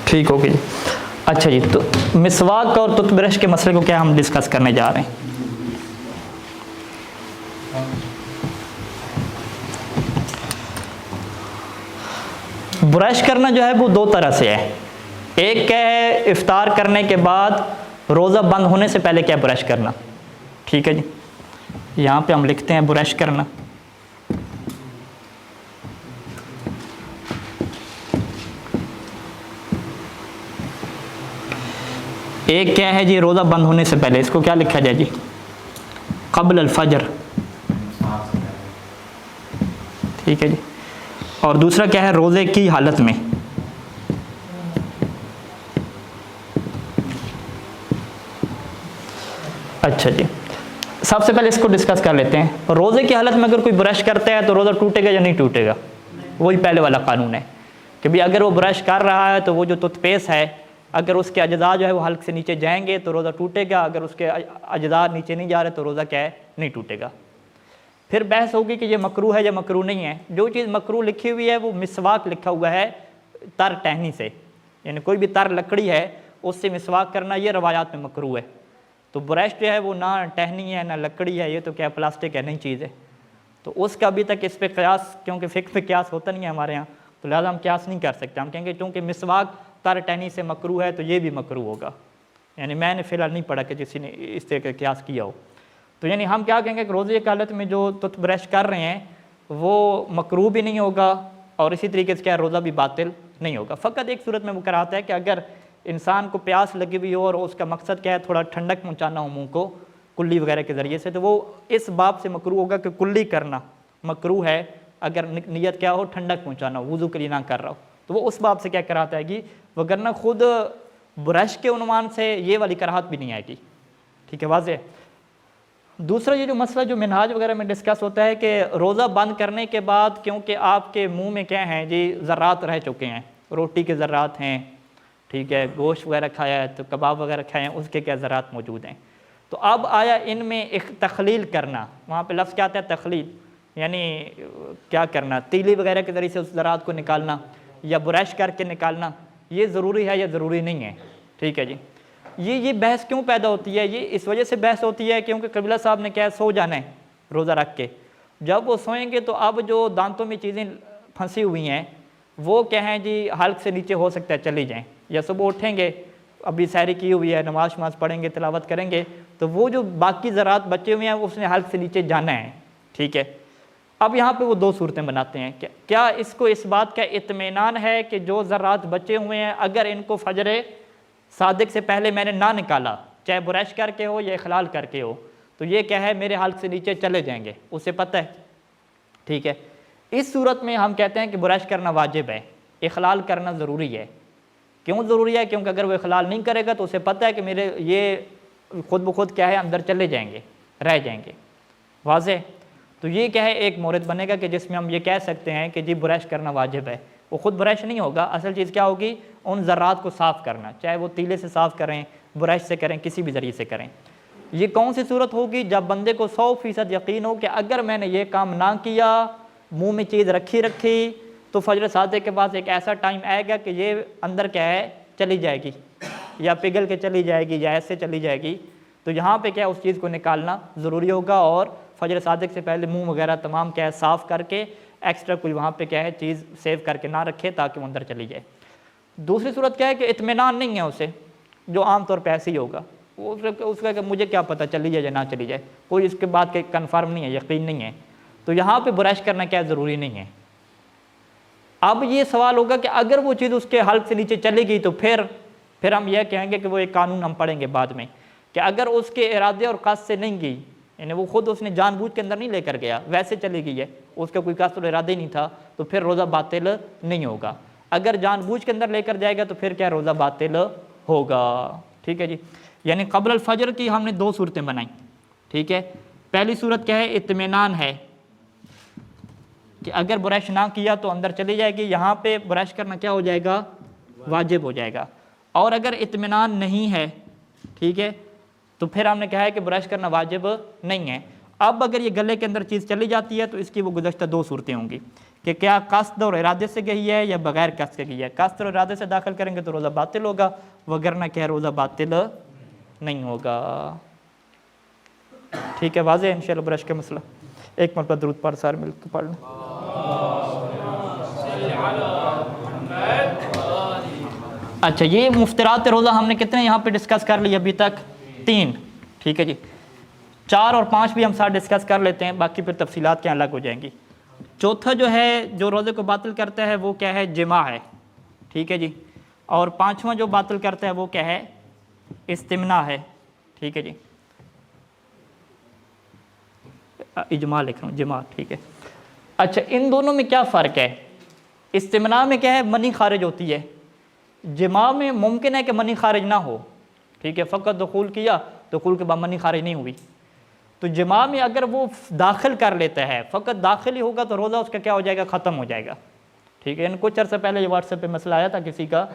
ٹھیک ہوگی جی۔ اچھا جی، تو مسواک اور ٹوتھ برش کے مسئلے کو کیا ہم ڈسکس کرنے جا رہے ہیں۔ برش کرنا جو ہے وہ دو طرح سے ہے، ایک کیا ہے افطار کرنے کے بعد روزہ بند ہونے سے پہلے کیا برش کرنا، ٹھیک ہے جی، یہاں پہ ہم لکھتے ہیں برش کرنا، ایک کیا ہے جی روزہ بند ہونے سے پہلے، اس کو کیا لکھا جائے جی، قبل الفجر، ٹھیک ہے جی، اور دوسرا کیا ہے روزے کی حالت میں، اچھا جی، سب سے پہلے اس کو ڈسکس کر لیتے ہیں۔ روزے کی حالت میں اگر کوئی برش کرتا ہے تو روزہ ٹوٹے گا یا نہیں ٹوٹے گا؟ وہی پہلے والا قانون ہے کہ بھی اگر وہ برش کر رہا ہے تو وہ جو ٹوتھ پیسٹ ہے اگر اس کے اجزاء جو ہے وہ حلق سے نیچے جائیں گے تو روزہ ٹوٹے گا، اگر اس کے اجزاء نیچے نہیں جا رہے تو روزہ کیا ہے نہیں ٹوٹے گا۔ پھر بحث ہوگی کہ یہ مکروہ ہے یا مکروہ نہیں ہے۔ جو چیز مکروہ لکھی ہوئی ہے وہ مسواک لکھا ہوا ہے تر ٹہنی سے، یعنی کوئی بھی تر لکڑی ہے اس سے مسواک کرنا یہ روایات میں مکروہ ہے۔ تو برش جو ہے وہ نہ ٹہنی ہے نہ لکڑی ہے، یہ تو کیا پلاسٹک ہے، نئی چیز ہے، تو اس کا ابھی تک اس پہ قیاس، کیونکہ فقہ پہ قیاس ہوتا نہیں ہے ہمارے یہاں، تو لہٰذا ہم قیاس نہیں کر سکتے۔ ہم کہیں گے چونکہ مسواک تر ٹہنی سے مکروہ ہے تو یہ بھی مکروہ ہوگا، یعنی میں نے فی الحال نہیں پڑھا کہ کسی نے اس طرح کا قیاس کیا ہو۔ تو یعنی ہم کیا کہیں گے کہ روزے کی حالت میں جو ٹوتھ برش کر رہے ہیں وہ مکروہ بھی نہیں ہوگا اور اسی طریقے سے کیا روزہ بھی باطل نہیں ہوگا۔ فقط ایک صورت میں وہ کراتا ہے کہ اگر انسان کو پیاس لگی ہوئی ہو اور اس کا مقصد کیا ہے تھوڑا ٹھنڈک پہنچانا ہو منہ کو کلی وغیرہ کے ذریعے سے، تو وہ اس باب سے مکروہ ہوگا کہ کلی کرنا مکروہ ہے اگر نیت کیا ہو ٹھنڈک پہنچانا ہو، وضو کے لیے نہ کر رہا ہو، تو وہ اس باب سے کیا کراہت آئے گی، وگرنہ خود برش کے عنوان سے یہ والی کراہت بھی نہیں آئے گی. ٹھیک ہے، واضح ہے. دوسرا یہ جو مسئلہ جو منہاج وغیرہ میں ڈسکس ہوتا ہے کہ روزہ بند کرنے کے بعد کیونکہ آپ کے منہ میں کیا ہیں جی ذرات رہ چکے ہیں، روٹی کے ذرات ہیں، ٹھیک ہے، گوشت وغیرہ کھایا ہے تو کباب وغیرہ کھائے ہیں، اس کے کیا ذرات موجود ہیں. تو اب آیا ان میں ایک تخلیل کرنا، وہاں پہ لفظ کیا آتا ہے تخلیل، یعنی کیا کرنا، تیلی وغیرہ کے ذریعے سے اس ذرات کو نکالنا یا برش کر کے نکالنا، یہ ضروری ہے یا ضروری نہیں ہے. ٹھیک ہے جی. یہ بحث کیوں پیدا ہوتی ہے، یہ اس وجہ سے بحث ہوتی ہے کیونکہ قبلہ صاحب نے کیا سو جانا ہے روزہ رکھ کے. جب وہ سوئیں گے تو اب جو دانتوں میں چیزیں پھنسی ہوئی ہیں وہ کیا ہیں جی حلق سے نیچے ہو سکتا ہے چلی جائیں، یا صبح اٹھیں گے ابھی سحری کی ہوئی ہے، نماز پڑھیں گے، تلاوت کریں گے، تو وہ جو باقی ذرات بچے ہوئے ہیں اس نے حلق سے نیچے جانا ہے. ٹھیک ہے. اب یہاں پہ وہ دو صورتیں بناتے ہیں، کیا اس کو اس بات کا اطمینان ہے کہ جو ذرات بچے ہوئے ہیں اگر ان کو فجر صادق سے پہلے میں نے نہ نکالا، چاہے برش کر کے ہو یا اخلال کر کے ہو، تو یہ کیا ہے میرے حلق سے نیچے چلے جائیں گے، اسے پتہ ہے. ٹھیک ہے. اس صورت میں ہم کہتے ہیں کہ برش کرنا واجب ہے، اخلال کرنا ضروری ہے. کیوں ضروری ہے؟ کیونکہ اگر وہ اخلال نہیں کرے گا تو اسے پتہ ہے کہ میرے یہ خود بخود کیا ہے اندر چلے جائیں گے، رہ جائیں گے. واضح. تو یہ کیا ہے ایک مورد بنے گا کہ جس میں ہم یہ کہہ سکتے ہیں کہ جی برش کرنا واجب ہے. وہ خود برش نہیں ہوگا، اصل چیز کیا ہوگی ان ذرات کو صاف کرنا، چاہے وہ تیلے سے صاف کریں، برش سے کریں، کسی بھی ذریعے سے کریں. یہ کون سی صورت ہوگی؟ جب بندے کو 100% یقین ہو کہ اگر میں نے یہ کام نہ کیا، منہ میں چیز رکھی تو فجر صادق کے بعد ایک ایسا ٹائم آئے گا کہ یہ اندر کیا ہے چلی جائے گی، یا پگھل کے چلی جائے گی، یا ایسے چلی جائے گی. تو یہاں پہ کیا اس چیز کو نکالنا ضروری ہوگا، اور فجر صادق سے پہلے منہ وغیرہ تمام کیا ہے صاف کر کے ایکسٹرا کوئی وہاں پہ کیا ہے چیز سیو کر کے نہ رکھے تاکہ وہ اندر چلی جائے. دوسری صورت کیا ہے کہ اطمینان نہیں ہے اسے، جو عام طور پہ ایسے ہی ہوگا، اس کا کہ مجھے کیا پتہ چلی جائے یا نہ چلی جائے، کوئی اس کے بعد کہ کنفرم نہیں ہے، یقین نہیں ہے. تو یہاں پہ برش کرنا کیا ضروری نہیں ہے. اب یہ سوال ہوگا کہ اگر وہ چیز اس کے حلق سے نیچے چلی گئی تو پھر ہم یہ کہیں گے کہ وہ ایک قانون ہم پڑھیں گے بعد میں، کہ اگر اس کے ارادے اور قصد سے نہیں گئی، یعنی وہ خود اس نے جان بوجھ کے اندر نہیں لے کر گیا، ویسے چلی گئی ہے، اس کا کوئی قصد اور ارادہ ہی نہیں تھا، تو پھر روزہ باطل نہیں ہوگا. اگر جان بوجھ کے اندر لے کر جائے گا تو پھر کیا روزہ باطل ہوگا. ٹھیک ہے جی. یعنی قبل الفجر کی ہم نے دو صورتیں بنائیں. ٹھیک ہے. پہلی صورت کیا ہے؟ اطمینان ہے کہ اگر برش نہ کیا تو اندر چلی جائے گی، یہاں پہ برش کرنا کیا ہو جائے گا؟ واجب ہو جائے گا. اور اگر اطمینان نہیں ہے، ٹھیک ہے، تو پھر ہم نے کہا ہے کہ برش کرنا واجب نہیں ہے. اب اگر یہ گلے کے اندر چیز چلی جاتی ہے تو اس کی وہ گزشتہ دو صورتیں ہوں گی کہ کیا قصد اور ارادے سے گئی ہے یا بغیر قصد کے گئی ہے. قصد اور ارادے سے داخل کریں گے تو روزہ باطل ہوگا، وگرنہ کیا روزہ باطل نہیں ہوگا. ٹھیک ہے، واضح ہے انشاءاللہ برش کا مسئلہ. ایک مرتبہ درود پڑھ سارے مل کے پڑھ لیں. اچھا، یہ مفطرات روزہ ہم نے کتنے یہاں پہ ڈسکس کر لی ابھی تک؟ 3. ٹھیک ہے جی. 4 اور 5 بھی ہم ساتھ ڈسکس کر لیتے ہیں، باقی پھر تفصیلات کیا الگ ہو جائیں گی. چوتھا جو ہے جو روزے کو باطل کرتا ہے وہ کیا ہے؟ جماع ہے. ٹھیک ہے جی. اور 5واں جو باطل کرتا ہے وہ کیا ہے؟ استمناء ہے. ٹھیک ہے جی. اجماع لکھ رہا ہوں، جماع. ٹھیک ہے. اچھا، ان دونوں میں کیا فرق ہے؟ استمناء میں کیا ہے؟ منی خارج ہوتی ہے. جماع میں ممکن ہے کہ منی خارج نہ ہو. ٹھیک ہے، فقط دخول کیا، دخول کے بعد منی خارج نہیں ہوئی. تو جماع میں اگر وہ داخل کر لیتا ہے، فقط داخل ہی ہوگا تو روزہ اس کا کیا ہو جائے گا؟ ختم ہو جائے گا. ٹھیک ہے. کچھ عرصہ پہلے یہ واٹس ایپ پہ مسئلہ آیا تھا کسی کا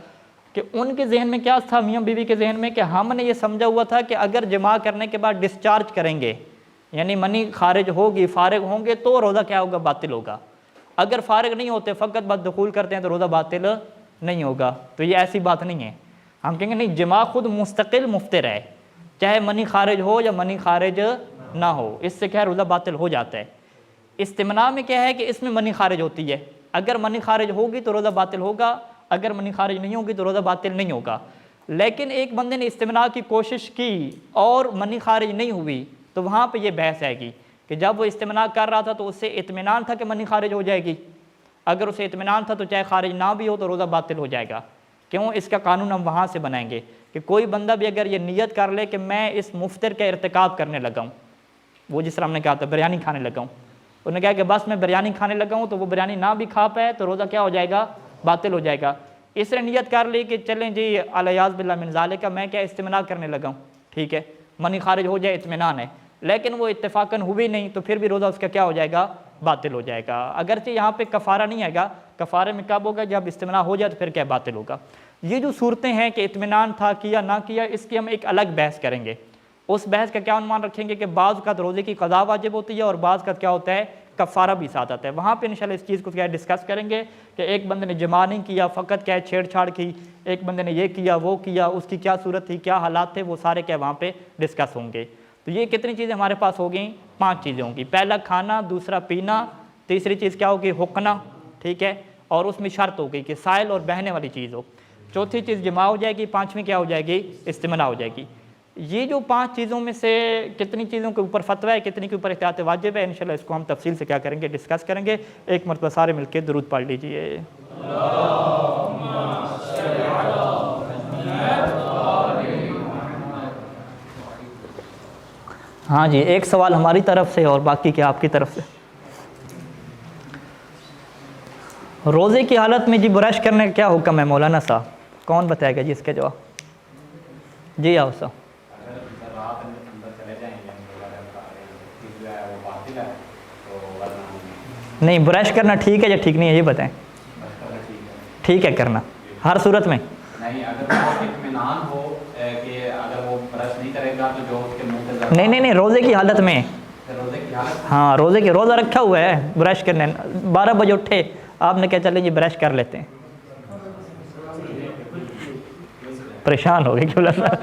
کہ ان کے ذہن میں کیا تھا، میاں بیوی کے ذہن میں، کہ ہم نے یہ سمجھا ہوا تھا کہ اگر جماع کرنے کے بعد ڈسچارج کریں گے، یعنی منی خارج ہوگی، فارغ ہوں گے، تو روزہ کیا ہوگا؟ باطل ہوگا. اگر فارغ نہیں ہوتے، فقط بس دخول کرتے ہیں تو روزہ باطل نہیں ہوگا. تو یہ ایسی بات نہیں ہے. ہم کہیں گے نہیں، جماع خود مستقل مفطر ہے، چاہے منی خارج ہو یا منی خارج نہ ہو، اس سے کیا روزہ باطل ہو جاتا ہے. استمناء میں کیا ہے کہ اس میں منی خارج ہوتی ہے، اگر منی خارج ہوگی تو روزہ باطل ہوگا، اگر منی خارج نہیں ہوگی تو روزہ باطل نہیں ہوگا. لیکن ایک بندے نے استمناء کی کوشش کی اور منی خارج نہیں ہوئی تو وہاں پہ یہ بحث آئے گی کہ جب وہ استمناء کر رہا تھا تو اس سے اطمینان تھا کہ منی خارج ہو جائے گی. اگر اسے اطمینان تھا تو چاہے خارج نہ بھی ہو تو روزہ باطل ہو جائے گا. کیوں؟ اس کا قانون ہم وہاں سے بنائیں گے کہ کوئی بندہ بھی اگر یہ نیت کر لے کہ میں اس مفطر کا ارتکاب کرنے لگا ہوں، وہ جس طرح ہم نے کہا تھا بریانی کھانے لگا ہوں، انہوں نے کہا کہ بس میں بریانی کھانے لگا ہوں، تو وہ بریانی نہ بھی کھا پائے تو روزہ کیا ہو جائے گا؟ باطل ہو جائے گا۔ اس نے نیت کر لی کہ چلیں جی الیاذ باللہ من ذالک، میں کیا استمنا کرنے لگا ہوں، ٹھیک ہے، منی خارج ہو جائے اطمینان ہے، لیکن وہ اتفاقاً ہوئی نہیں، تو پھر بھی روزہ اس کا کیا ہو جائے گا؟ باطل ہو جائے گا۔ اگرچہ یہاں پہ کفارہ نہیں آئے گا، کفارے میں کب ہوگا؟ جب استمنا ہو جائے تو پھر کیا باطل ہوگا۔ یہ جو صورتیں ہیں کہ اطمینان تھا کیا نہ کیا، اس کی ہم ایک الگ بحث کریں گے۔ اس بحث کا کیا عنوان رکھیں گے کہ بعض اوقات روزے کی قضا واجب ہوتی ہے اور بعض اوقات کیا ہوتا ہے؟ کفارہ بھی ساتھ آتا ہے۔ وہاں پہ انشاءاللہ اس چیز کو کیا ڈسکس کریں گے کہ ایک بندے نے جماع نہیں کیا، فقط کیا ہے چھیڑ چھاڑ کی، ایک بندے نے یہ کیا وہ کیا، اس کی کیا صورت تھی، کیا حالات تھے، وہ سارے کیا وہاں پہ ڈسکس ہوں گے۔ تو یہ کتنی چیزیں ہمارے پاس ہو گئیں؟ 5 چیزیں ہوں گی۔ پہلا کھانا، دوسرا پینا، تیسری چیز کیا ہوگی؟ حقنا، ٹھیک ہے، اور اس میں شرط ہوگی کہ سائل اور بہنے والی چیز ہو۔ چوتھی چیز جماع ہو جائے گی، 5ویں کیا ہو جائے گی؟ استمنا ہو جائے گی۔ یہ جو 5 چیزوں میں سے کتنی چیزوں کے اوپر فتویٰ ہے، کتنی کے اوپر احتیاط واجب ہے، انشاءاللہ اس کو ہم تفصیل سے کیا کریں گے؟ ڈسکس کریں گے۔ ایک مرتبہ سارے مل کے درود پڑھ لیجئے۔ ہاں جی، ایک سوال ہماری طرف سے اور باقی کیا آپ کی طرف سے؟ روزے کی حالت میں جی برش کرنے کا کیا حکم ہے مولانا صاحب؟ کون بتائے گا جی اس کے جواب؟ جی آؤ صاحب۔ نہیں، برش کرنا ٹھیک ہے یا ٹھیک نہیں ہے یہ بتائیں؟ ٹھیک ہے کرنا ہر صورت میں؟ نہیں، اگر اطمینان ہو کہ اگر وہ برش نہیں کرے گا تو جو اس کے منہ سے نہیں، روزے کی حالت میں۔ روزے کی حالت؟ ہاں، روزہ رکھا ہوا ہے، برش کرنے 12 بجے اٹھے، آپ نے کہا چلیں جی برش کر لیتے ہیں، پریشان ہو گئے کیوں لگتا؟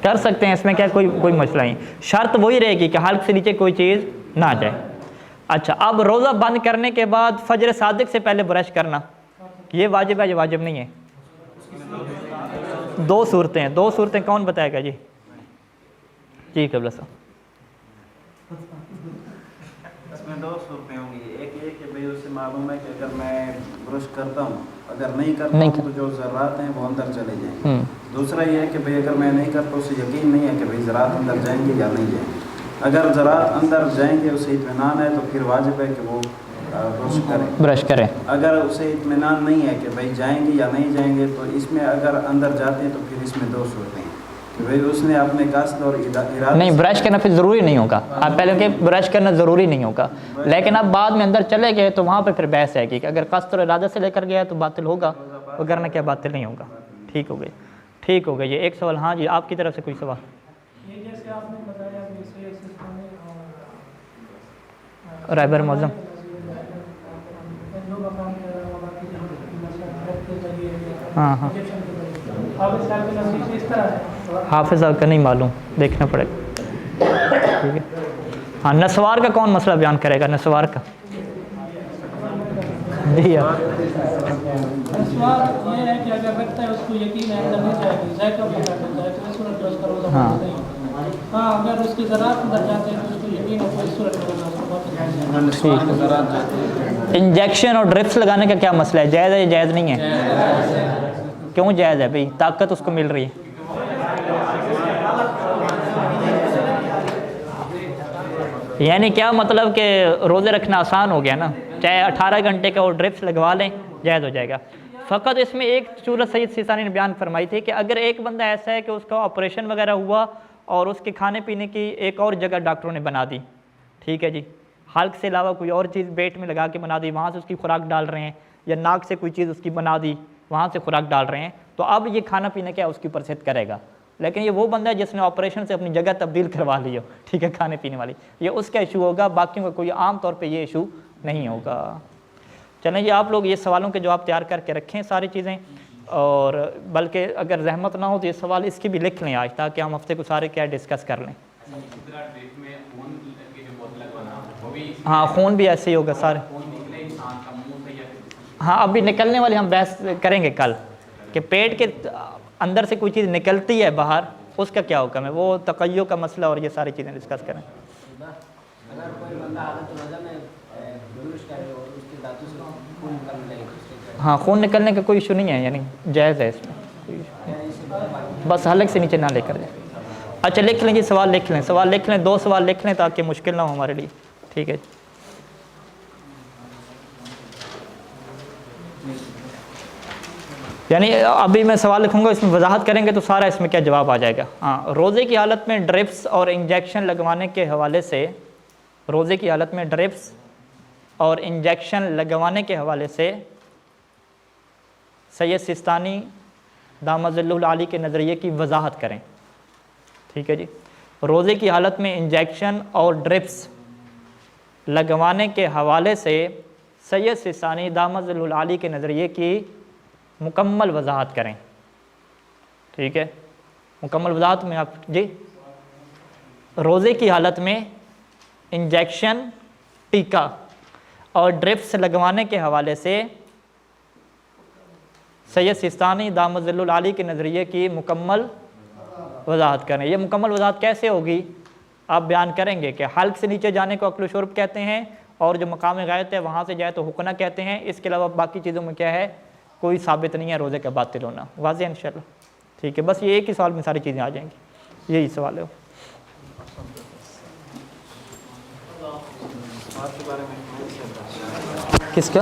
کر سکتے ہیں، اس میں کیا کوئی مسئلہ نہیں، شرط وہی رہے گی کہ حلق سے نیچے کوئی چیز نہ جائے۔ اچھا، اب روزہ بند کرنے کے بعد فجر صادق سے پہلے برش کرنا یہ واجب ہے یا واجب نہیں ہے؟ 2 صورتیں کون بتائے گا جی؟ جی قبلہ صاحب۔ اس میں 2 صورتیں ہوں گی، ایک یہ کہ بھئی اسے معلوم ہے کہ اگر میں برش کرتا ہوں، اگر نہیں کرتا ہوں تو جو ذرات ہیں وہ اندر چلے جائیں۔ دوسرا یہ ہے کہ بھئی اگر میں نہیں کرتا اسے یقین نہیں ہے کہ بھئی ذرات اندر جائیں گے یا نہیں جائیں گے۔ اگر ذرات اندر جائیں گے اسے اطمینان ہے تو پھر واجب ہے کہ وہ برش کریں۔ اگر اسے اطمینان نہیں ہے کہ بھئی جائیں گے یا نہیں جائیں گے تو اس میں اگر اندر جاتے ہیں تو پھر اس میں 2 صورتیں ہیں کہ بھئی اس نے اپنے قصد اور ارادہ نہیں، برش کرنا پھر ضروری نہیں ہوگا، آپ پہلے کہ برش کرنا ضروری نہیں ہوگا، لیکن اب بعد میں اندر چلے گئے تو وہاں پہ پھر بحث ہے کہ اگر قصد اور ارادہ سے لے کر گیا تو باطل ہوگا، وگرنہ کیا باطل نہیں ہوگا۔ ٹھیک ہو گئی یہ ایک سوال۔ ہاں جی، آپ کی طرف سے کوئی سوال؟ جیسے آپ نے بتایا رہبر معظم ہاں حافظ صاحب کا نہیں معلوم، دیکھنا پڑے گا، ٹھیک ہے۔ ہاں، نسوار کا کون مسئلہ بیان کرے گا؟ نسوار کا جی یار، نسوار یہ ہے کہ اگر رکھتا ہے اس کو یقین ہے اندر نہیں جائے گی، ذائقہ پتا چلتا ہے تو اس صورت میں اس کا روزہ باطل نہیں۔ ہاں، اگر اس کی ذرات اندر جاتے ہیں تو اس کو یقین ہے تو اس صورت میں روزہ باطل نہیں۔ انجیکشن اور ڈرپس لگانے کا کیا مسئلہ ہے؟ جائز ہے یا جائز نہیں ہے؟ کیوں جائز ہے بھائی؟ طاقت اس کو مل رہی ہے۔ یعنی کیا مطلب کہ روزے رکھنا آسان ہو گیا نا، چاہے 18 گھنٹے کا وہ ڈرپس لگوا لیں، جائز ہو جائے گا۔ فقط اس میں ایک صورت سید سیستانی نے بیان فرمائی تھی کہ اگر ایک بندہ ایسا ہے کہ اس کا آپریشن وغیرہ ہوا اور اس کے کھانے پینے کی ایک اور جگہ ڈاکٹروں نے بنا دی، ٹھیک ہے جی، حلق سے علاوہ کوئی اور چیز پیٹ میں لگا کے بنا دی، وہاں سے اس کی خوراک ڈال رہے ہیں، یا ناک سے کوئی چیز اس کی بنا دی وہاں سے خوراک ڈال رہے ہیں، تو اب یہ کھانا پینا کیا اس کی اوپر سیٹ کرے گا۔ لیکن یہ وہ بندہ ہے جس نے آپریشن سے اپنی جگہ تبدیل کروا لی ہو، ٹھیک ہے، کھانے پینے والی، یہ اس کا ایشو ہوگا، باقیوں کا کوئی عام طور پہ یہ ایشو نہیں ہوگا۔ چلیں جی، آپ لوگ یہ سوالوں کے جواب تیار کر کے رکھیں ساری چیزیں، اور بلکہ اگر زحمت نہ ہو تو یہ سوال اس کی بھی لکھ لیں آج، تاکہ ہم ہفتے کو سارے کیا ڈسکس کر لیں۔ ہاں، خون بھی ایسے ہی ہوگا سارے۔ ہاں، ابھی نکلنے والے ہم بحث کریں گے کل، کہ پیٹ کے اندر سے کوئی چیز نکلتی ہے باہر، اس کا کیا حکم ہے، وہ تقیع کا مسئلہ اور یہ ساری چیزیں ڈسکس کریں۔ اگر کوئی بندہ عادت روزہ میں برش کرے اور اس کے دانتوں سے خون نکلنے لگے، ہاں، خون نکلنے کا کوئی ایشو نہیں ہے، یعنی جائز ہے اس میں، بس حلق سے نیچے نہ لے کر جائیں۔ اچھا لکھ لیں جی، سوال لکھ لیں، سوال لکھ لیں، 2 سوال لکھ لیں تاکہ مشکل نہ ہو ہمارے لیے. ٹھیک ہے. یعنی ابھی میں سوال لکھوں گا، اس میں وضاحت کریں گے تو سارا اس میں کیا جواب آ جائے گا. ہاں، روزے کی حالت میں ڈرپس اور انجیکشن لگوانے کے حوالے سے، روزے کی حالت میں ڈرپس اور انجیکشن لگوانے کے حوالے سے سید سستانی دامت ظلہ العالی کے نظریے کی وضاحت کریں. ٹھیک ہے جی. روزے کی حالت میں انجیکشن اور ڈرپس لگوانے کے حوالے سے سید سستانی دامت ظلہ العالی کے نظریے کی مکمل وضاحت کریں. ٹھیک ہے. مکمل وضاحت میں آپ جی، روزے کی حالت میں انجیکشن، ٹیکا اور ڈرپس لگوانے کے حوالے سے سید سستانی دامت ظلہ العالی کے نظریے کی مکمل وضاحت کریں. یہ مکمل وضاحت کیسے ہوگی؟ آپ بیان کریں گے کہ حلق سے نیچے جانے کو اکل و شرب کہتے ہیں، اور جو مقام غایت ہے وہاں سے جائے تو حقنہ کہتے ہیں. اس کے علاوہ باقی چیزوں میں کیا ہے؟ کوئی ثابت نہیں ہے روزے کا باطل ہونا. واضح ہے انشاءاللہ. ٹھیک ہے. بس یہ ایک ہی سوال میں ساری چیزیں آ جائیں گی. یہی سوال ہے. کس کا؟